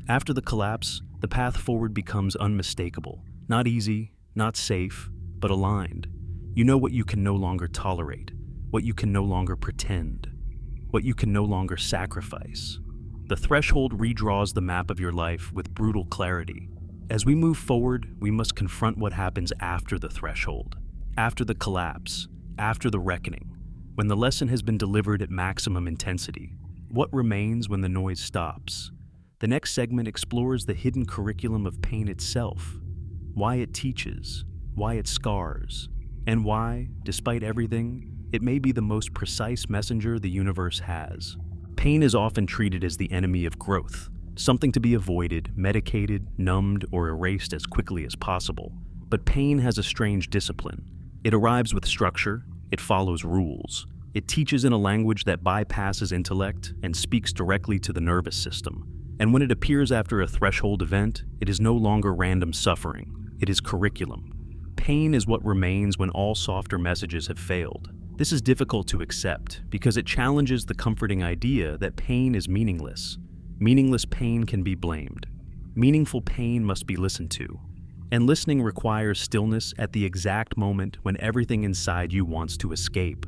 After the collapse, the path forward becomes unmistakable. Not easy, not safe, but aligned. You know what you can no longer tolerate, what you can no longer pretend, what you can no longer sacrifice. The threshold redraws the map of your life with brutal clarity. As we move forward, we must confront what happens after the threshold, after the collapse, after the reckoning, when the lesson has been delivered at maximum intensity. What remains when the noise stops? The next segment explores the hidden curriculum of pain itself, why it teaches, why it scars, and why, despite everything, it may be the most precise messenger the universe has. Pain is often treated as the enemy of growth, something to be avoided, medicated, numbed, or erased as quickly as possible. But pain has a strange discipline. It arrives with structure, it follows rules. It teaches in a language that bypasses intellect and speaks directly to the nervous system. And when it appears after a threshold event, it is no longer random suffering. It is curriculum. Pain is what remains when all softer messages have failed. This is difficult to accept because it challenges the comforting idea that pain is meaningless. Meaningless pain can be blamed. Meaningful pain must be listened to. And listening requires stillness at the exact moment when everything inside you wants to escape.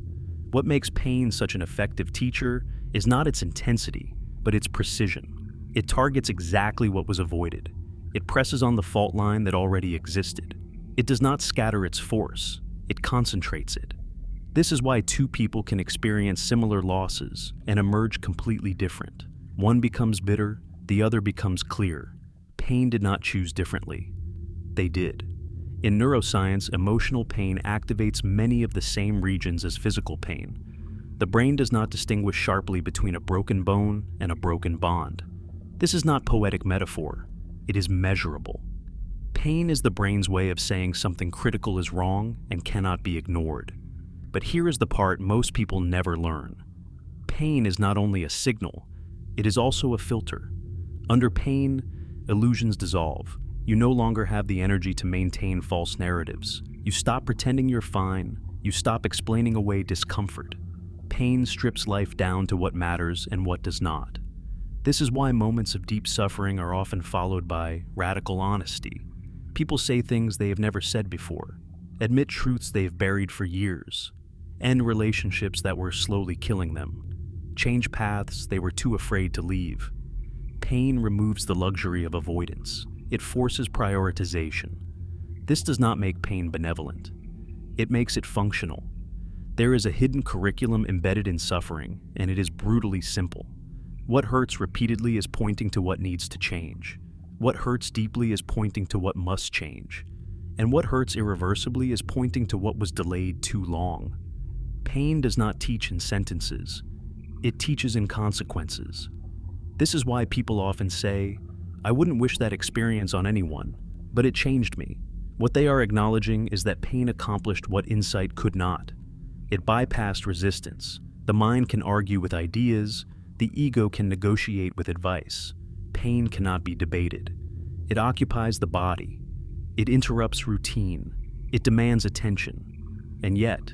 What makes pain such an effective teacher is not its intensity, but its precision. It targets exactly what was avoided. It presses on the fault line that already existed. It does not scatter its force. It concentrates it. This is why two people can experience similar losses and emerge completely different. One becomes bitter, the other becomes clear. Pain did not choose differently. They did. In neuroscience, emotional pain activates many of the same regions as physical pain. The brain does not distinguish sharply between a broken bone and a broken bond. This is not poetic metaphor. It is measurable. Pain is the brain's way of saying something critical is wrong and cannot be ignored. But here is the part most people never learn. Pain is not only a signal, it is also a filter. Under pain, illusions dissolve. You no longer have the energy to maintain false narratives. You stop pretending you're fine. You stop explaining away discomfort. Pain strips life down to what matters and what does not. This is why moments of deep suffering are often followed by radical honesty. People say things they have never said before, admit truths they have buried for years, end relationships that were slowly killing them, change paths they were too afraid to leave. Pain removes the luxury of avoidance. It forces prioritization. This does not make pain benevolent. It makes it functional. There is a hidden curriculum embedded in suffering, and it is brutally simple. What hurts repeatedly is pointing to what needs to change. What hurts deeply is pointing to what must change. And what hurts irreversibly is pointing to what was delayed too long. Pain does not teach in sentences. It teaches in consequences. This is why people often say, "I wouldn't wish that experience on anyone, but it changed me." What they are acknowledging is that pain accomplished what insight could not. It bypassed resistance. The mind can argue with ideas. The ego can negotiate with advice. Pain cannot be debated. It occupies the body. It interrupts routine. It demands attention. And yet,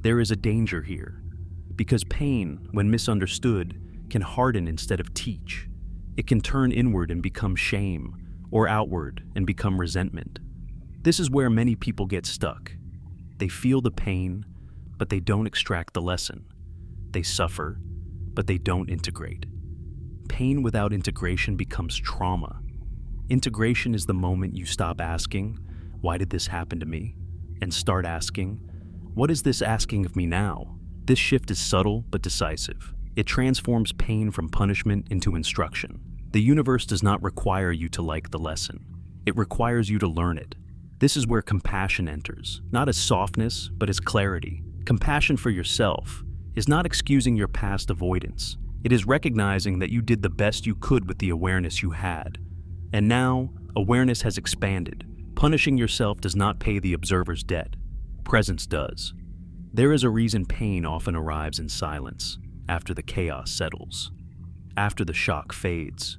there is a danger here. Because pain, when misunderstood, can harden instead of teach. It can turn inward and become shame, or outward and become resentment. This is where many people get stuck. They feel the pain, but they don't extract the lesson. They suffer, but they don't integrate. Pain without integration becomes trauma. Integration is the moment you stop asking, "Why did this happen to me?" and start asking, "What is this asking of me now?" This shift is subtle but decisive. It transforms pain from punishment into instruction. The universe does not require you to like the lesson. It requires you to learn it. This is where compassion enters, not as softness, but as clarity. Compassion for yourself is not excusing your past avoidance. It is recognizing that you did the best you could with the awareness you had. And now, awareness has expanded. Punishing yourself does not pay the observer's debt. Presence does. There is a reason pain often arrives in silence, after the chaos settles, after the shock fades.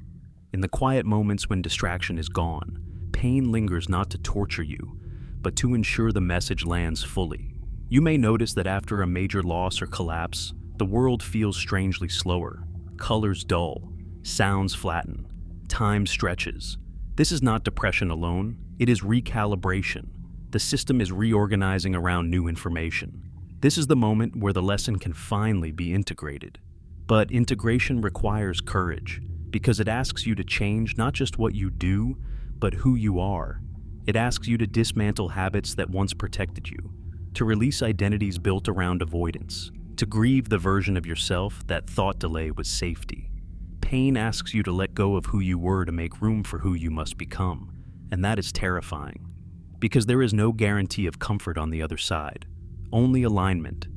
In the quiet moments when distraction is gone, pain lingers not to torture you, but to ensure the message lands fully. You may notice that after a major loss or collapse, the world feels strangely slower. Colors dull, sounds flatten, time stretches. This is not depression alone, it is recalibration. The system is reorganizing around new information. This is the moment where the lesson can finally be integrated. But integration requires courage, because it asks you to change not just what you do, but who you are. It asks you to dismantle habits that once protected you, to release identities built around avoidance, to grieve the version of yourself that thought delay was safety. Pain asks you to let go of who you were to make room for who you must become, and that is terrifying, because there is no guarantee of comfort on the other side. Only alignment.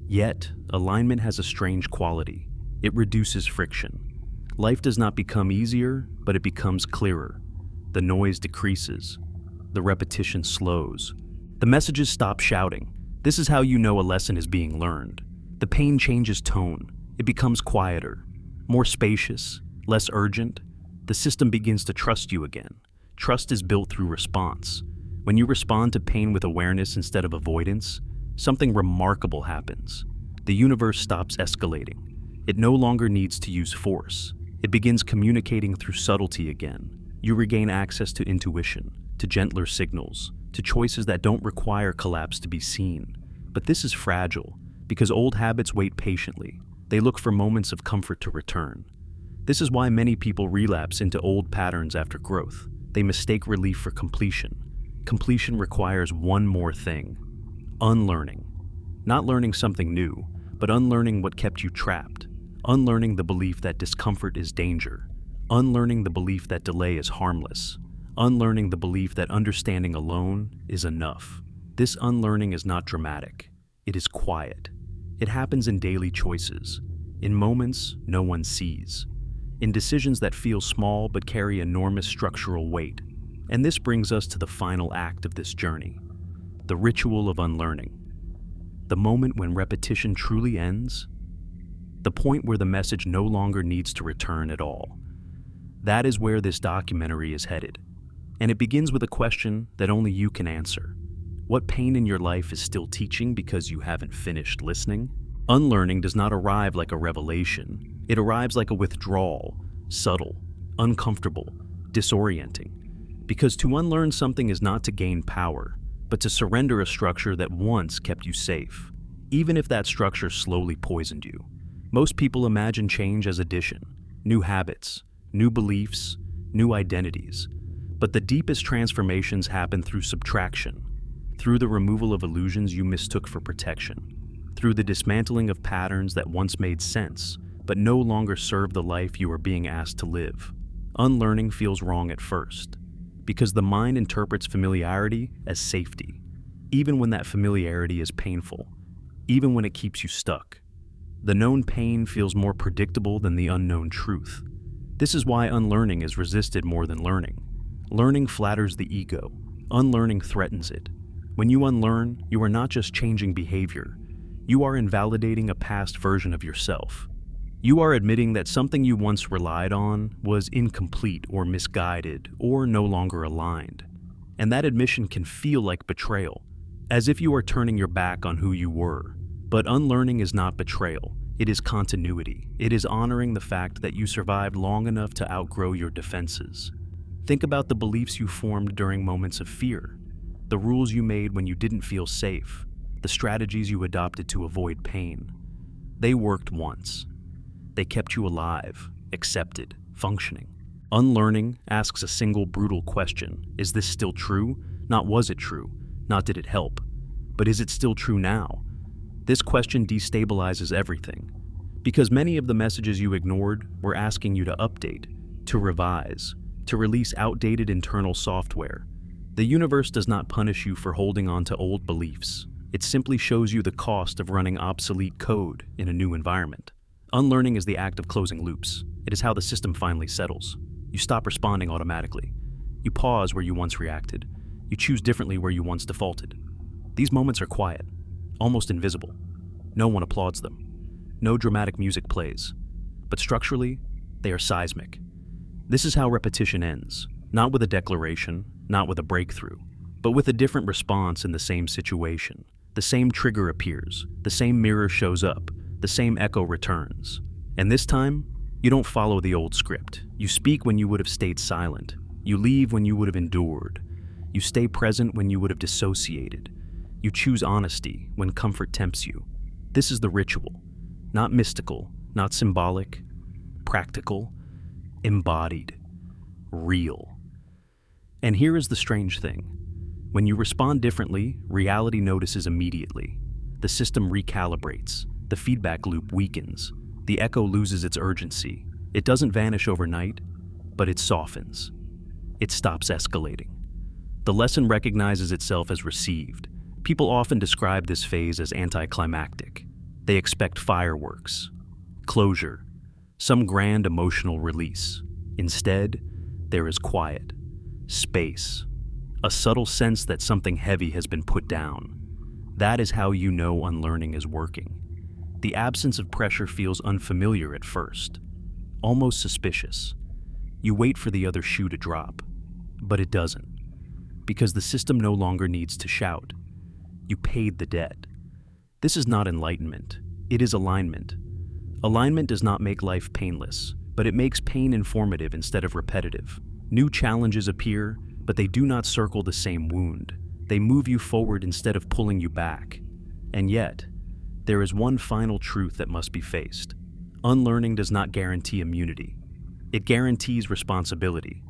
Yet, alignment has a strange quality. It reduces friction. Life does not become easier, but it becomes clearer. The noise decreases. The repetition slows. The messages stop shouting. This is how you know a lesson is being learned. The pain changes tone. It becomes quieter, more spacious, less urgent. The system begins to trust you again. Trust is built through response. When you respond to pain with awareness instead of avoidance, something remarkable happens. The universe stops escalating. It no longer needs to use force. It begins communicating through subtlety again. You regain access to intuition, to gentler signals, to choices that don't require collapse to be seen. But this is fragile, because old habits wait patiently. They look for moments of comfort to return. This is why many people relapse into old patterns after growth. They mistake relief for completion. Completion requires one more thing: unlearning. Not learning something new, but unlearning what kept you trapped. Unlearning the belief that discomfort is danger. Unlearning the belief that delay is harmless. Unlearning the belief that understanding alone is enough. This unlearning is not dramatic. It is quiet. It happens in daily choices, in moments no one sees, in decisions that feel small but carry enormous structural weight. And this brings us to the final act of this journey, the ritual of unlearning. the moment when repetition truly ends, the point where the message no longer needs to return at all. That is where this documentary is headed. And it begins with a question that only you can answer. What pain in your life is still teaching because you haven't finished listening? Unlearning does not arrive like a revelation. It arrives like a withdrawal, subtle, uncomfortable, disorienting. Because to unlearn something is not to gain power, but to surrender a structure that once kept you safe, even if that structure slowly poisoned you. Most people imagine change as addition, new habits, new beliefs, new identities. But the deepest transformations happen through subtraction, through the removal of illusions you mistook for protection, through the dismantling of patterns that once made sense, but no longer serve the life you are being asked to live. Unlearning feels wrong at first, because the mind interprets familiarity as safety, even when that familiarity is painful, even when it keeps you stuck. The known pain feels more predictable than the unknown truth. This is why unlearning is resisted more than learning. Learning flatters the ego. Unlearning threatens it. When you unlearn, you are not just changing behavior. You are invalidating a past version of yourself. You are admitting that something you once relied on was incomplete or misguided or no longer aligned. And that admission can feel like betrayal, as if you are turning your back on who you were. But unlearning is not betrayal. It is continuity. It is honoring the fact that you survived long enough to outgrow your defenses. Think about the beliefs you formed during moments of fear, the rules you made when you didn't feel safe, the strategies you adopted to avoid pain. They worked once. They kept you alive, accepted, functioning. Unlearning asks a single brutal question. Is this still true? Not was it true, not did it help, but is it still true now? This question destabilizes everything, because many of the messages you ignored were asking you to update, to revise, to release outdated internal software. The universe does not punish you for holding on to old beliefs. It simply shows you the cost of running obsolete code in a new environment. Unlearning is the act of closing loops. It is how the system finally settles. You stop responding automatically. You pause where you once reacted. You choose differently where you once defaulted. These moments are quiet, almost invisible. No one applauds them. No dramatic music plays. But structurally, they are seismic. This is how repetition ends, not with a declaration, not with a breakthrough, but with a different response in the same situation. The same trigger appears, the same mirror shows up, the same echo returns. And this time, you don't follow the old script. You speak when you would have stayed silent. You leave when you would have endured. You stay present when you would have dissociated. You choose honesty when comfort tempts you. This is the ritual. Not mystical, not symbolic, practical, embodied, real. And here is the strange thing. When you respond differently, reality notices immediately. The system recalibrates. The feedback loop weakens. The echo loses its urgency. It doesn't vanish overnight, but it softens. It stops escalating. The lesson recognizes itself as received. People often describe this phase as anticlimactic. They expect fireworks, closure, some grand emotional release. Instead, there is quiet, space, a subtle sense that something heavy has been put down. That is how you know unlearning is working. The absence of pressure feels unfamiliar at first, almost suspicious. You wait for the other shoe to drop, but it doesn't, because the system no longer needs to shout. You paid the debt. This is not enlightenment, it is alignment. Alignment does not make life painless, but it makes pain informative instead of repetitive. New challenges appear, but they do not circle the same wound. They move you forward instead of pulling you back. And yet, there is one final truth that must be faced. Unlearning does not guarantee immunity. It guarantees responsibility.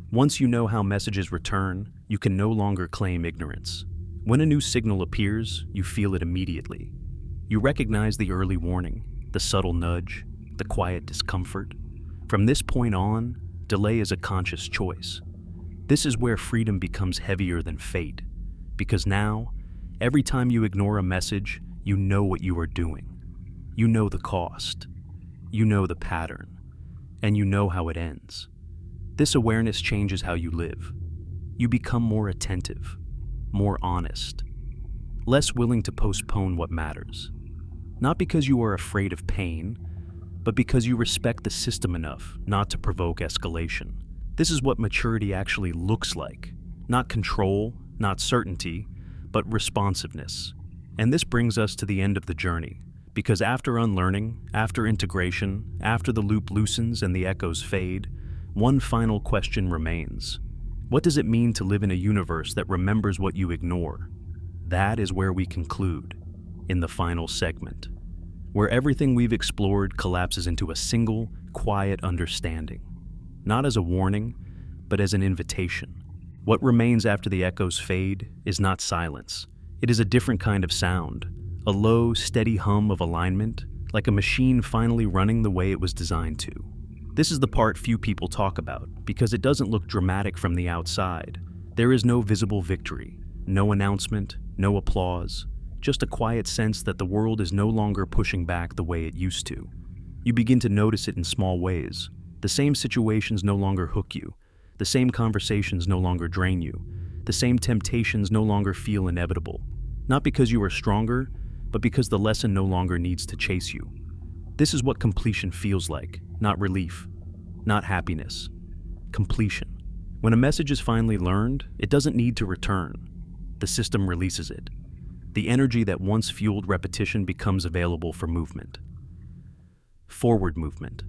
Once you know how messages return, you can no longer claim ignorance. When a new signal appears, you feel it immediately. You recognize the early warning, the subtle nudge, the quiet discomfort. From this point on, delay is a conscious choice. This is where freedom becomes heavier than fate, because now, every time you ignore a message, you know what you are doing. You know the cost. You know the pattern. And you know how it ends. This awareness changes how you live. You become more attentive, more honest, less willing to postpone what matters. Not because you are afraid of pain, but because you respect the system enough not to provoke escalation. This is what maturity actually looks like. Not control, not certainty, but responsiveness. And this brings us to the end of the journey, because after unlearning, after integration, after the loop loosens and the echoes fade, one final question remains. What does it mean to live in a universe that remembers what you ignore? That is where we conclude, in the final segment, where everything we've explored collapses into a single, quiet understanding. Not as a warning, but as an invitation. What remains after the echoes fade is not silence. It is a different kind of sound, a low, steady hum of alignment, like a machine finally running the way it was designed to. This is the part few people talk about, because it doesn't look dramatic from the outside. There is no visible victory, no announcement, no applause, just a quiet sense that the world is no longer pushing back the way it used to. You begin to notice it in small ways. The same situations no longer hook you. The same conversations no longer drain you. The same temptations no longer feel inevitable. Not because you are stronger, but because the lesson no longer needs to chase you. This is what completion feels like, not relief, not happiness. Completion. When a message is finally learned, it doesn't need to return. The system releases it. The energy that once fueled repetition becomes available for movement. Forward movement.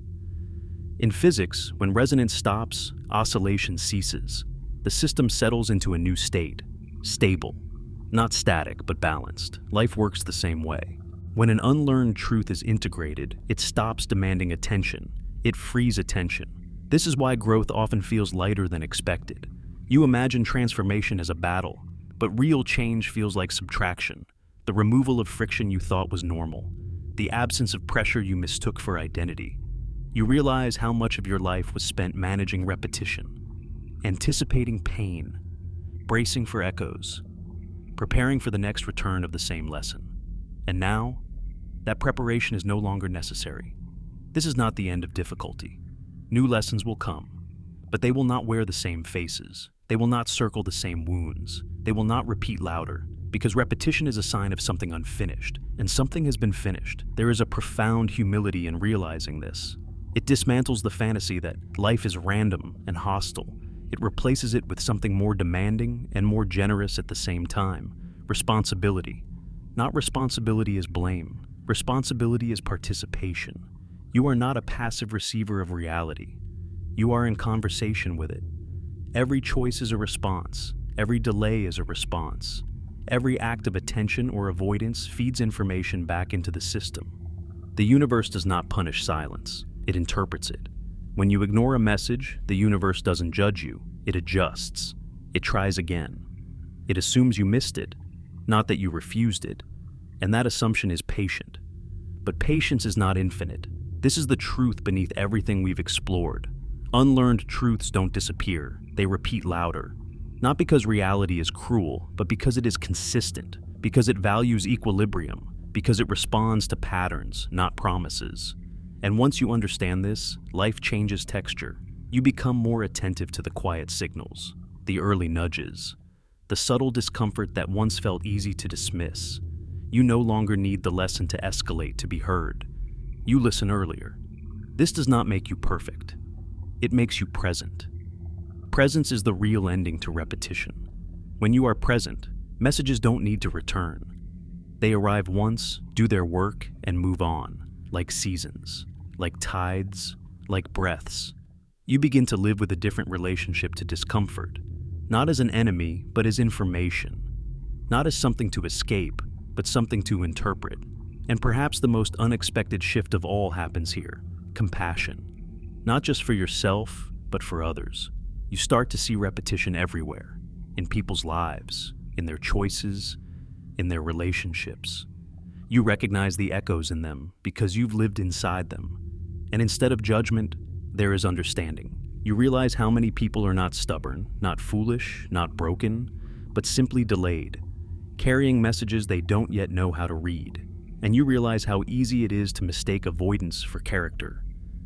In physics, when resonance stops, oscillation ceases. The system settles into a new state, stable. Not static, but balanced. Life works the same way. When an unlearned truth is integrated, it stops demanding attention. It frees attention. This is why growth often feels lighter than expected. You imagine transformation as a battle, but real change feels like subtraction. The removal of friction you thought was normal. The absence of pressure you mistook for identity. You realize how much of your life was spent managing repetition, anticipating pain, bracing for echoes, preparing for the next return of the same lesson. And now, that preparation is no longer necessary. This is not the end of difficulty. New lessons will come, but they will not wear the same faces. They will not circle the same wounds. They will not repeat louder, because repetition is a sign of something unfinished, and something has been finished. There is a profound humility in realizing this. It dismantles the fantasy that life is random and hostile. It replaces it with something more demanding and more generous at the same time. Responsibility. Not responsibility as blame. Responsibility is participation. You are not a passive receiver of reality. You are in conversation with it. Every choice is a response. Every delay is a response. Every act of attention or avoidance feeds information back into the system. The universe does not punish silence. It interprets it. When you ignore a message, the universe doesn't judge you. It adjusts. It tries again. It assumes you missed it, not that you refused it. And that assumption is patient. But patience is not infinite. This is the truth beneath everything we've explored. Unlearned truths don't disappear. They repeat louder. Not because reality is cruel, but because it is consistent, because it values equilibrium, because it responds to patterns, not promises. And once you understand this, life changes texture. You become more attentive to the quiet signals, the early nudges, the subtle discomfort that once felt easy to dismiss. You no longer need the lesson to escalate to be heard. You listen earlier. This does not make you perfect. It makes you present. Presence is the real ending to repetition. When you are present, messages don't need to return. They arrive once, do their work, and move on, like seasons, like tides, like breaths. You begin to live with a different relationship to discomfort, not as an enemy, but as information. Not as something to escape, but something to interpret. And perhaps the most unexpected shift of all happens here: compassion. Not just for yourself, but for others. You start to see repetition everywhere, in people's lives, in their choices, in their relationships. You recognize the echoes in them because you've lived inside them. And instead of judgment, there is understanding. You realize how many people are not stubborn, not foolish, not broken, but simply delayed, carrying messages they don't yet know how to read. And you realize how easy it is to mistake avoidance for character.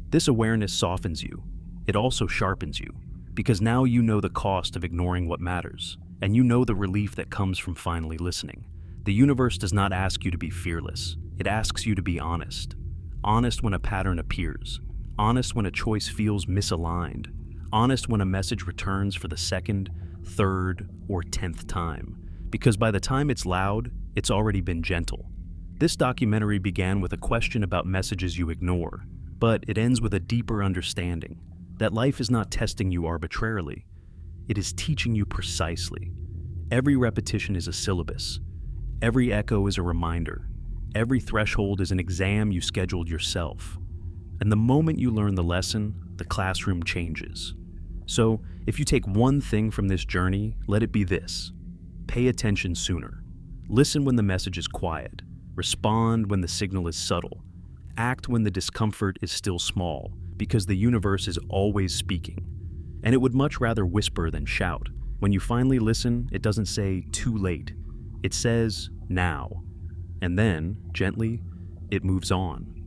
This awareness softens you. It also sharpens you, because now you know the cost of ignoring what matters, and you know the relief that comes from finally listening. The universe does not ask you to be fearless. It asks you to be honest. Honest when a pattern appears. Honest when a choice feels misaligned. Honest when a message returns for the second, third, or 10th time. Because by the time it's loud, it's already been gentle. This documentary began with a question about messages you ignore, but it ends with a deeper understanding that life is not testing you arbitrarily. It is teaching you precisely. Every repetition is a syllabus. Every echo is a reminder. Every threshold is an exam you scheduled yourself. And the moment you learn the lesson, the classroom changes. So, if you take one thing from this journey, let it be this. Pay attention sooner. Listen when the message is quiet. Respond when the signal is subtle. Act when the discomfort is still small, because the universe is always speaking. And it would much rather whisper than shout. When you finally listen, it doesn't say too late. It says now. And then, gently, it moves on.